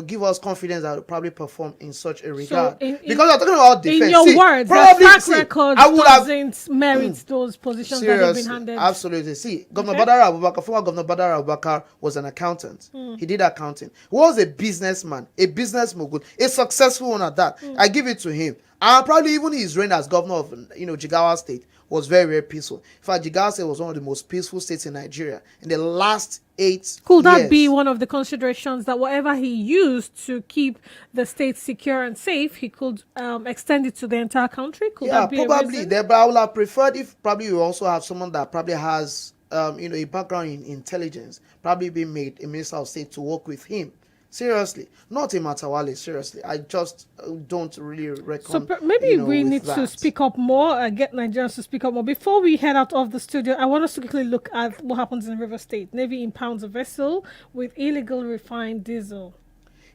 give us confidence that will probably perform in such a regard? Because we're talking about defense. In your words, probably, the track record doesn't merit those positions that they've been handed. Absolutely. See, Governor Badara Abubakar, former Governor Badara Abubakar was an accountant. He did accounting. He was a businessman, a business mogul, a successful one at that. I give it to him. And probably even his reign as governor of, Jigawa State was very, very peaceful. In fact, Jigawa State was one of the most peaceful states in Nigeria in the last 8 years. Could that be one of the considerations, that whatever he used to keep the state secure and safe, he could extend it to the entire country? Could that be probably. But I would have preferred if probably you also have someone that probably has, a background in intelligence, probably being made a minister of state to work with him. Seriously, not in Matawale. Seriously, I just don't really reckon. So maybe we need to speak up more, get Nigerians to speak up more. Before we head out of the studio, I want us to quickly look at what happens in River State. Navy impounds a vessel with illegal refined diesel.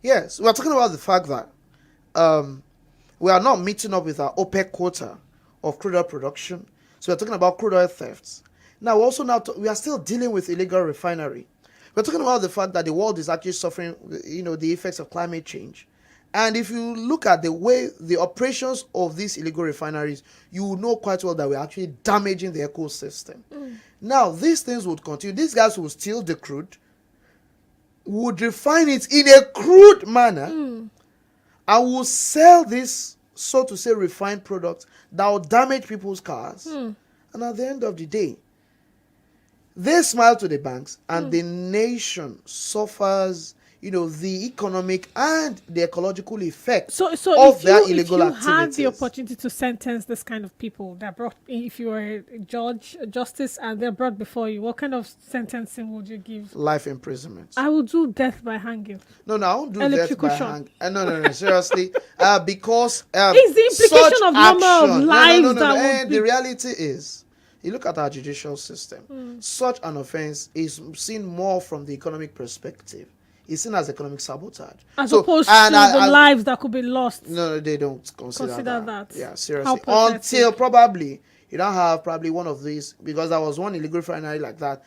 Yes, we are talking about the fact that we are not meeting up with our OPEC quota of crude oil production. So we are talking about crude oil thefts. Now, we are still dealing with illegal refinery. We're talking about the fact that the world is actually suffering, the effects of climate change. And if you look at the way the operations of these illegal refineries, you will know quite well that we're actually damaging the ecosystem. Now, these things would continue. These guys will steal the crude, would refine it in a crude manner, and will sell this, so to say, refined product that will damage people's cars. And at the end of the day, they smile to the banks, and the nation suffers, the economic and the ecological effects of their illegal activities. If you had the opportunity to sentence this kind of people that brought, if you were a judge, a justice, and they're brought before you, what kind of sentencing would you give? Life imprisonment. I would do death by hanging. No, I won't do death by hanging. No, seriously. Because it's the implication of number of lives the reality is, you look at our judicial system, such an offense is seen more from the economic perspective. It's seen as economic sabotage. As opposed to the lives that could be lost. No, they don't consider that. Yeah, seriously. Until probably you don't have probably one of these, because there was one illegal refinery like that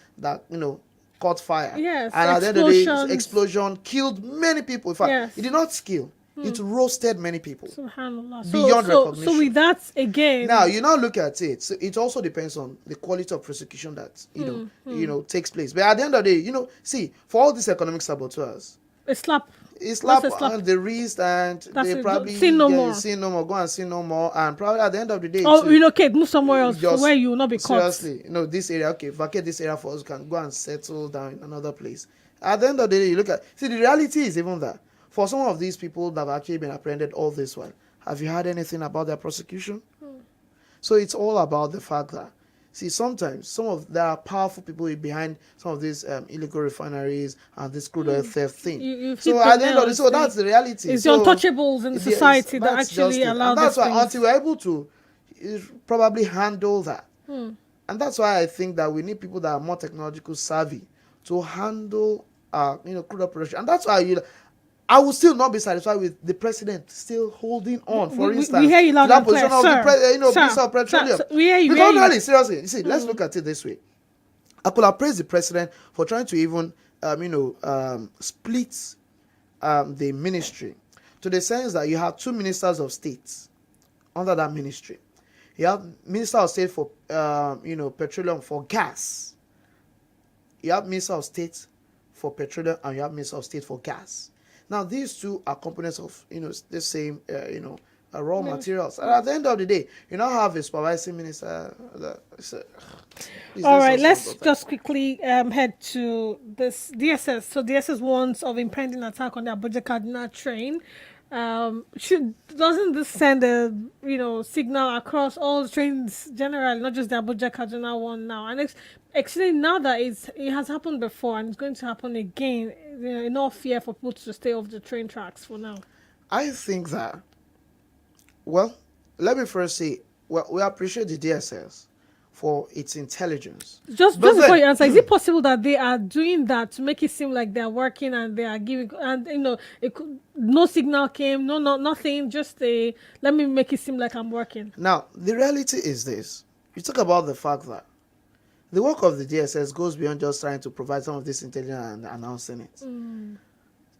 caught fire. Yes. And at the end of the day, explosion killed many people. In fact, it did not kill. It roasted many people. Subhanallah. Beyond recognition. So with that, again... Now, you now look at it. So it also depends on the quality of prosecution that, takes place. But at the end of the day, see, for all these economic saboteurs... A slap on the wrist, and they probably... Sin no more. Go and sin no more. And probably at the end of the day... relocate, move somewhere else where you will not be caught. Seriously, this area, vacate this area for us, can go and settle down in another place. At the end of the day, you look at... See, the reality is even that. For some of these people that have actually been apprehended all this while, have you heard anything about their prosecution? So it's all about the fact that, see, sometimes there are powerful people behind some of these illegal refineries and this crude oil theft thing. So at the end of the day, that's the reality. It's the untouchables in society that actually allow this. That's why until we're able to probably handle that. And that's why I think that we need people that are more technological savvy to handle crude oil production. And that's why I will still not be satisfied with the president still holding on, for instance, we hear you loud to that and clear, position of the Minister of Petroleum. We hear you. Because really, seriously, see, let's look at it this way. I could have praised the president for trying to even, split the ministry to the sense that you have 2 ministers of state under that ministry. You have Minister of State for, petroleum, for gas. You have Minister of State for petroleum, and you have Minister of State for gas. Now, these two are components of, the same, raw materials. And at the end of the day, you now have a supervising minister. All right, let's just quickly head to this DSS. So DSS warns of impending attack on the Abuja Kaduna train. Doesn't this send a signal across all trains generally, not just the Abuja Kaduna one now? And actually, now that it has happened before and it's going to happen again, enough fear for people to stay off the train tracks for now. I think that, well, let me first say, we appreciate the DSS for its intelligence. Just But before then, you answer, is it possible that they are doing that to make it seem like they are working and they are giving, and no signal came, nothing, just a let me make it seem like I'm working. now the reality is this: you talk about the fact that the work of the DSS goes beyond just trying to provide some of this intelligence and announcing it.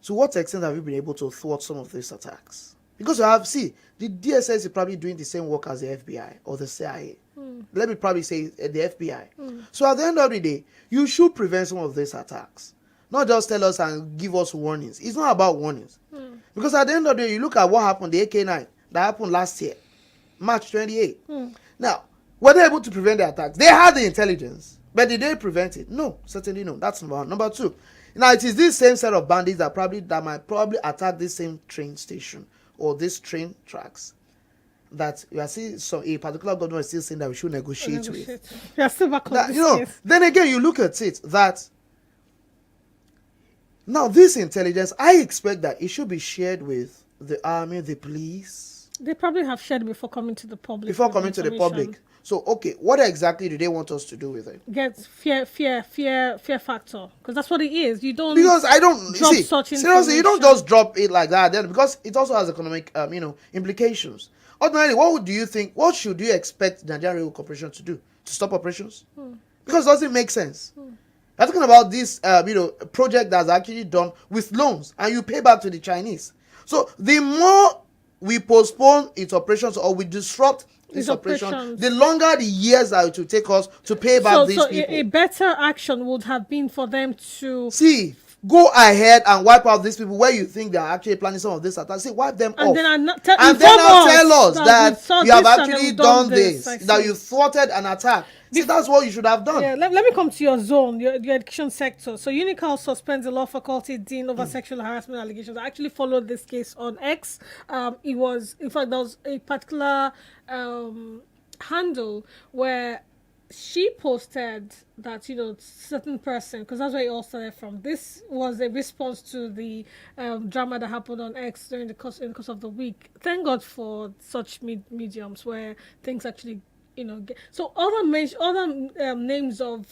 To what extent have you been able to thwart some of these attacks? Because the DSS is probably doing the same work as the FBI or the CIA. Let me probably say the FBI. So at the end of the day, you should prevent some of these attacks. Not just tell us and give us warnings. It's not about warnings. Because at the end of the day, you look at what happened, the AK-9, that happened last year, March 28. Now, were they able to prevent the attacks? They had the intelligence. But did they prevent it? No, certainly no. That's number one. Number two, now it is this same set of bandits that might probably attack this same train station or this train tracks that you are seeing a particular government is still saying that we should negotiate with. We are still back on this case. Then again, you look at it that now this intelligence, I expect that it should be shared with the army, the police. They probably have shared before coming to the public. Before coming to the public. So, okay, what exactly do they want us to do with it? Get fear factor, because that's what it is. You don't, because I don't drop see, such seriously, you don't just drop it like that. Then because it also has economic implications. Ordinarily, do you think? What should you expect the Nigerian Railway Corporation to do to stop operations? Because it doesn't make sense. You're talking about this project that's actually done with loans, and you pay back to the Chinese. So the more we postpone its operations or we disrupt its operations, the longer the years that it will take us to pay back these people. A better action would have been for them to go ahead and wipe out these people where you think they are actually planning some of this attacks. Wipe them off. And then tell us that you have actually done this, that you thwarted an attack. That's what you should have done. Yeah, let me come to your zone, your education sector. So Unical suspends the law faculty dean over sexual harassment allegations. I actually followed this case on X. It was, in fact, there was a particular handle where she posted that certain person, because that's where it all started from. This was a response to the drama that happened on X in the course of the week. Thank God for such mediums where things actually so other names of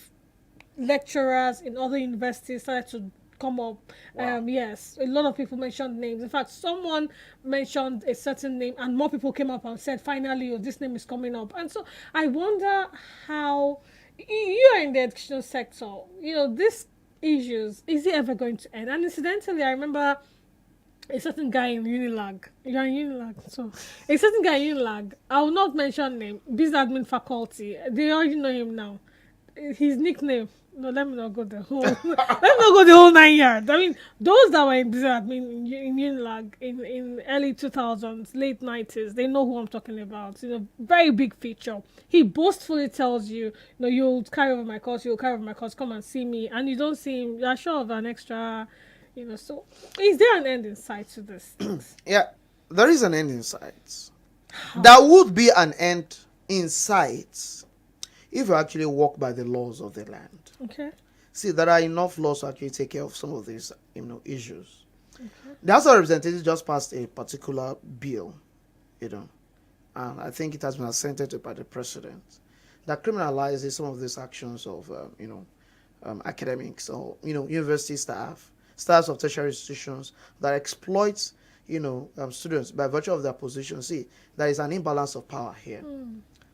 lecturers in other universities started to come up. Wow. Yes, a lot of people mentioned names. In fact, someone mentioned a certain name and more people came up and said, finally, this name is coming up. And so I wonder how you are in the education sector, these issues, is it ever going to end? And incidentally, I remember a certain guy in Unilag. You're in Unilag. So, a certain guy in Unilag, I will not mention name, business admin faculty. They already know him now. His nickname. No, let me not go the whole. Let me not go the whole 9 yards. I mean, those that were in business admin in Unilag in early 2000s, late 90s, they know who I'm talking about. Very big feature. He boastfully tells you, you'll carry over my course, come and see me, and you don't see him. You're sure of an extra. So is there an end in sight to this? Yeah, there is an end in sight. There would be an end in sight if you actually walk by the laws of the land. Okay. See, there are enough laws to actually take care of some of these, issues. Okay. The House of Representatives just passed a particular bill, and I think it has been assented by the president, that criminalizes some of these actions of, academics or, university staffs of tertiary institutions that exploits, students by virtue of their position. See, there is an imbalance of power here.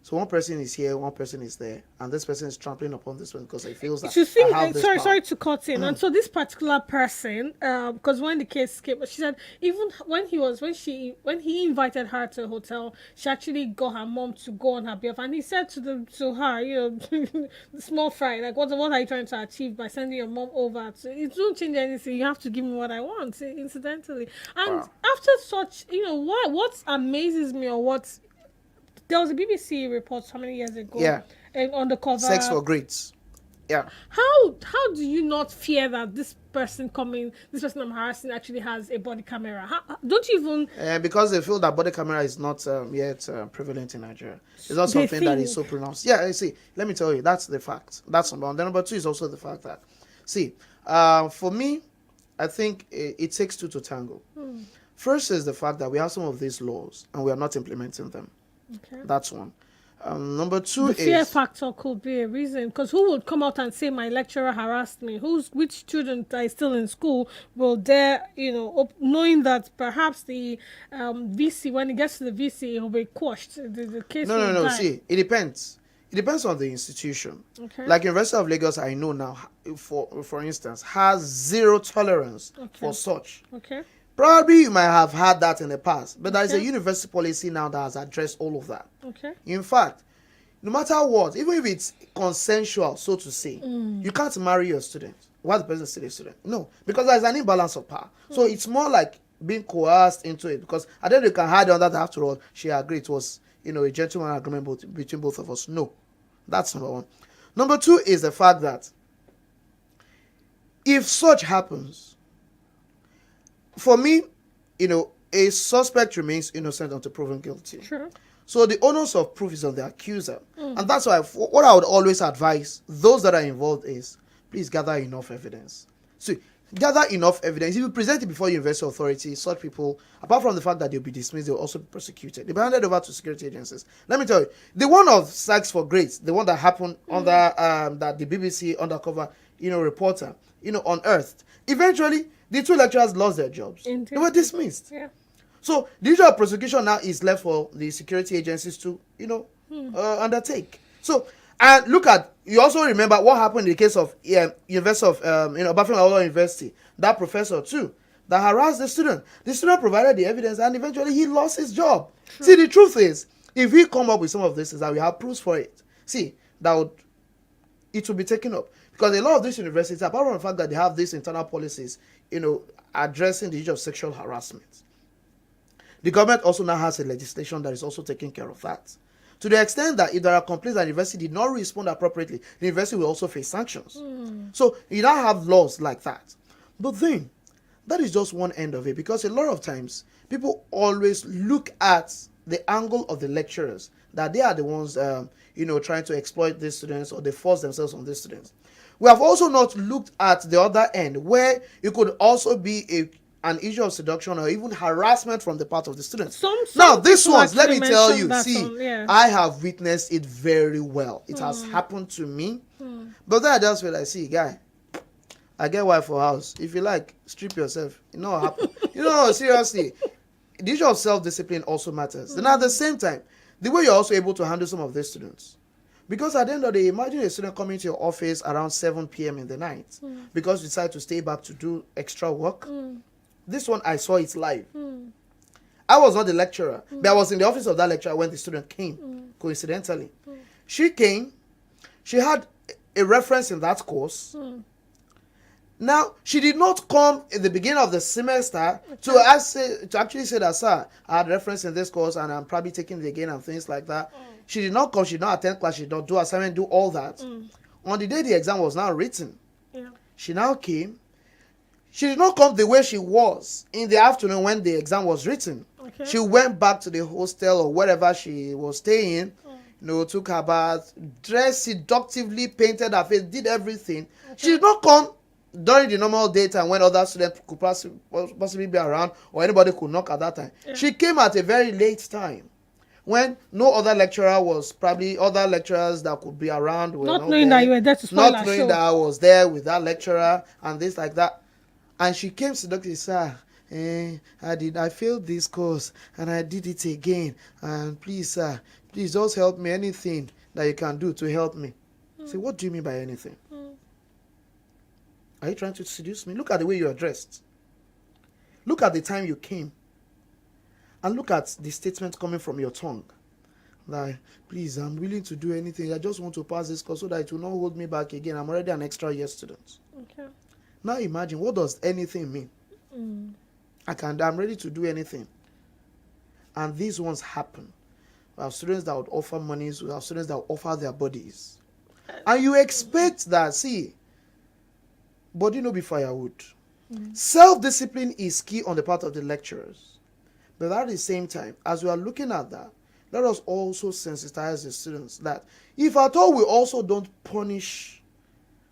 So one person is here, one person is there, and this person is trampling upon this one because he feels that I have this power. Sorry to cut in. And so this particular person, because when the case came, she said even when he invited her to a hotel, she actually got her mom to go on her behalf, and he said to her, small fry, like what are you trying to achieve by sending your mom over? It won't change anything. You have to give me what I want, incidentally. And after such, what amazes me or what. There was a BBC report how many years ago? Yeah. And on the cover. Sex for grades. Yeah. How do you not fear that this person I'm harassing actually has a body camera? Don't you even... because they feel that body camera is not yet prevalent in Nigeria. It's not something that is so pronounced. Yeah, see, let me tell you, that's the fact. That's number one. Then number two is also the fact that, for me, I think it takes two to tango. First is the fact that we have some of these laws and we are not implementing them. Okay. That's one. Number two The fear is factor could be a reason, because who would come out and say my lecturer harassed me? Which student that is still in school will dare, knowing that perhaps the VC, when it gets to the VC, it will be quashed. The case no, will no, no. die. See, it depends. It depends on the institution. Okay. Like University of Lagos, I know now, for instance, has zero tolerance for such. Okay. Probably you might have had that in the past, but there is a Okay. university policy now that has addressed all of that. Okay. In fact, no matter what, even if it's consensual, so to say, you can't marry your student while the person is still a student. No, because there's an imbalance of power. So it's more like being coerced into it, because I don't know you can hide on that. After all, she agreed it was, a gentleman agreement between both of us. No, that's number one. Number two is the fact that if such happens, for me, a suspect remains innocent until proven guilty. Sure. So the onus of proof is on the accuser. And that's why what I would always advise those that are involved is, please gather enough evidence. So gather enough evidence. If you present it before university authorities, such people, apart from the fact that they'll be dismissed, they'll also be prosecuted. They'll be handed over to security agencies. Let me tell you, the one of Sacks for Grades, the one that happened under that the BBC undercover, reporter, unearthed. Eventually, the two lecturers lost their jobs. Indeed. They were dismissed. Yeah. So the usual prosecution now is left for the security agencies to, undertake. So, and look at, you also remember what happened in the case of University of, Obafemi University, that professor too, that harassed the student. The student provided the evidence and eventually he lost his job. True. See, the truth is, if we come up with some of this, is that we have proofs for it. See, it will be taken up. Because a lot of these universities, apart from the fact that they have these internal policies, addressing the issue of sexual harassment, the government also now has a legislation that is also taking care of that. To the extent that if there are complaints that the university did not respond appropriately, the university will also face sanctions. So you now have laws like that. But then, that is just one end of it, because a lot of times, people always look at the angle of the lecturers, that they are the ones, trying to exploit these students, or they force themselves on these students. We have also not looked at the other end, where it could also be an issue of seduction or even harassment from the part of the students. Now, this one, let me tell you, I have witnessed it very well. It has happened to me. But then I just feel like, see, guy, I get wife for house. If you like, strip yourself. You know what happened. Seriously, the issue of self-discipline also matters. Then at the same time, the way you're also able to handle some of these students. Because at the end of the day, imagine a student coming to your office around 7 p.m. in the night because you decide to stay back to do extra work. This one, I saw it live. I was not the lecturer, but I was in the office of that lecturer when the student came, coincidentally. She came, she had a reference in that course. Now, she did not come in the beginning of the semester to actually say that, sir, I had reference in this course and I'm probably taking it again and things like that. She did not come, she did not attend class, she did not do assignment, do all that. On the day the exam was now written, she now came. She did not come the way she was in the afternoon when the exam was written. She went back to the hostel or wherever she was staying, took her bath, dressed seductively, painted her face, did everything. She did not come during the normal daytime when other students could possibly be around or anybody could knock at that time. She came at a very late time when no other lecturer was, probably other lecturers that could be around were not knowing that you were there to spoil not knowing that I was there with that lecturer and this like that. And she came to Dr. Sir, I failed this course and I did it again. And please, sir, please just help me. Anything that you can do to help me. Say, what do you mean by anything? Are you trying to seduce me? Look at the way you are dressed. Look at the time you came. And look at the statement coming from your tongue. Like, please, I'm willing to do anything. I just want to pass this course so that it will not hold me back again. I'm already an extra year student. Okay. Now imagine, what does anything mean? I'm ready to do anything. And these ones happen. We have students that would offer monies, we have students that would offer their bodies. And you expect that, see, body no be firewood. Self-discipline is key on the part of the lecturers. But at the same time, as we are looking at that, let us also sensitize the students that if at all we also don't punish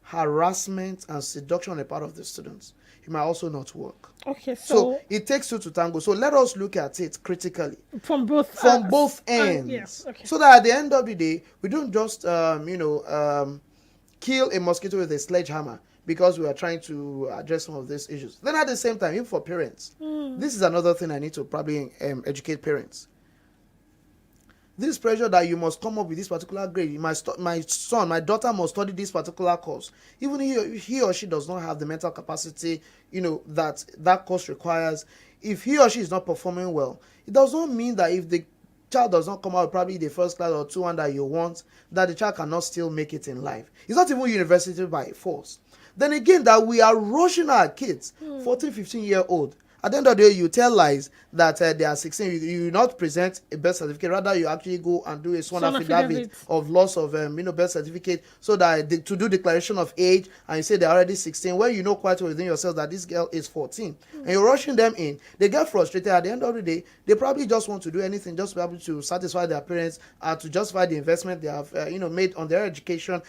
harassment and seduction on the part of the students, it might also not work. Okay, So so it takes two to tango. So let us look at it critically from both from both yeah, ends, okay. so that at the end of the day, we don't just kill a mosquito with a sledgehammer because we are trying to address some of these issues. Then at the same time, even for parents, this is another thing I need to probably educate parents. This pressure that you must come up with this particular grade, my son, my daughter must study this particular course, even if he or she does not have the mental capacity, that course requires. If he or she is not performing well, it does not mean that if the child does not come out probably the first class or 2-1 that you want, that the child cannot still make it in life. It's not even university by force. Then again, that we are rushing our kids, 14, 15-year-old. At the end of the day, you tell lies that they are 16. You not present a birth certificate. Rather, you actually go and do a sworn affidavit of loss of birth certificate, so that to do declaration of age, and you say they're already 16. When you know quite well within yourself that this girl is 14, and you're rushing them in, they get frustrated. At the end of the day, they probably just want to do anything just to be able to satisfy their parents, to justify the investment they have made on their education.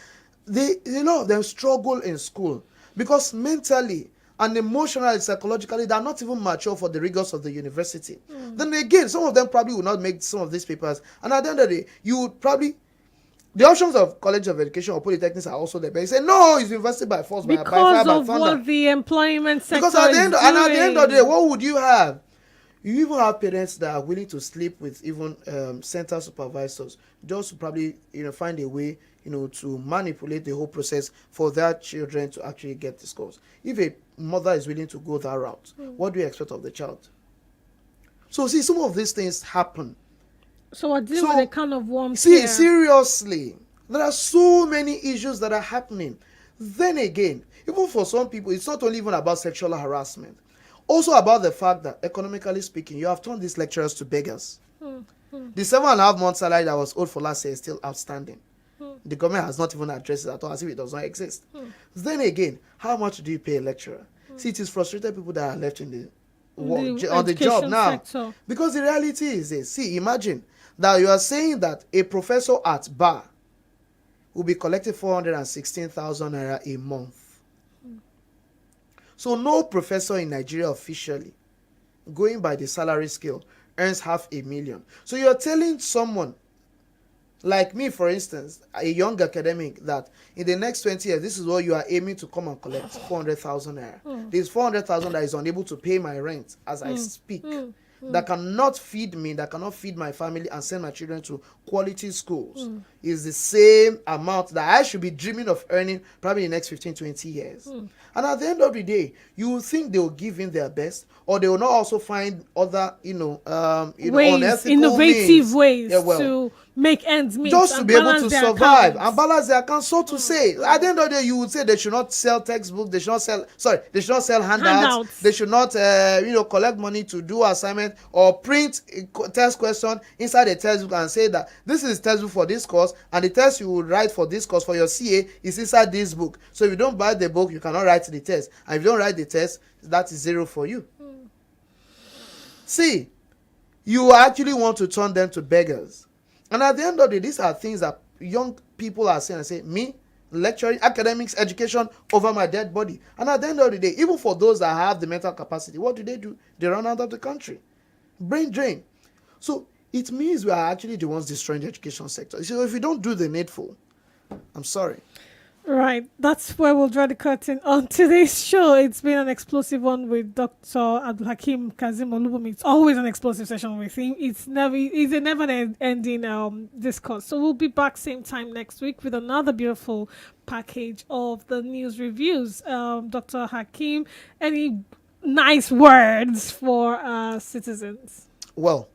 A lot of them struggle in school because mentally and emotionally, psychologically, they are not even mature for the rigors of the university. Then again, some of them probably will not make some of these papers. And at the end of the day, you would probably, the options of college of education or polytechnics are also there. But you say, no, it's university by force, by fire, by thunder. Because of what the employment sector because at the end of the day, what would you have? You even have parents that are willing to sleep with even center supervisors just to probably find a way to manipulate the whole process for their children to actually get the scores. If a mother is willing to go that route, what do you expect of the child? So see, some of these things happen. So we're dealing with a kind of warm here. Seriously, there are so many issues that are happening. Then again, even for some people, it's not only even about sexual harassment. Also about the fact that, economically speaking, you have turned these lecturers to beggars. The 7.5 month salary that was owed for last year is still outstanding. The government has not even addressed it at all, as if it does not exist. Then again, how much do you pay a lecturer? See, it is frustrated people that are left in the on the job now. Sector. Because the reality is this. See, imagine that you are saying that a professor at bar will be collecting 416,000 naira a month. So no professor in Nigeria officially, going by the salary scale, earns 500,000. So you're telling someone like me, for instance, a young academic, that in the next 20 years, this is what you are aiming to come and collect, 400,000 naira. There's 400,000 that is unable to pay my rent as I speak. That cannot feed me, that cannot feed my family and send my children to quality schools, is the same amount that I should be dreaming of earning probably in the next 15, 20 years. And at the end of the day, you will think they will give in their best, or they will not also find other, ways, unethical innovative means. ways to make ends meet, just to be able to survive and balance their accounts. So to say, at the end of the day, you would say they should not sell textbooks, they should not sell handouts. They should not collect money to do assignment or print a test question inside a textbook and say that this is textbook for this course, and the test you will write for this course for your CA is inside this book. So if you don't buy the book, you cannot write the test, and if you don't write the test, that is 0 for you. See, you actually want to turn them to beggars. And at the end of the day, these are things that young people are saying and say, me, lecturing, academics, education over my dead body. And at the end of the day, even for those that have the mental capacity, what do? They run out of the country. Brain drain. So it means we are actually the ones destroying the education sector. So if we don't do the needful, I'm sorry. Right, that's where we'll draw the curtain on today's show. It's been an explosive one with Dr. Abdulhakeem KAZEEM OLUBUNMI. It's always an explosive session with him. It's a never-ending discourse. So we'll be back same time next week with another beautiful package of the news reviews. Dr. Hakeem, any nice words for citizens? Well,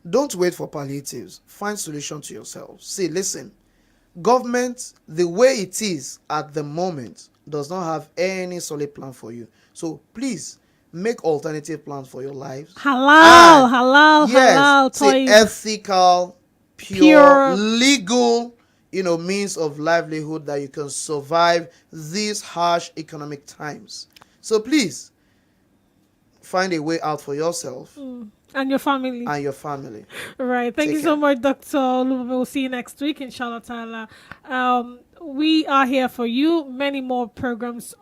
don't wait for palliatives. Find solution to yourselves. See, listen. Government, the way it is at the moment, does not have any solid plan for you. So please make alternative plans for your lives. Halal, say ethical, pure, legal, means of livelihood that you can survive these harsh economic times. So please find a way out for yourself. And your family. Right. Thank you so much, Dr. OLUBUNMI. We'll see you next week, inshallah ta'ala. We are here for you. Many more programs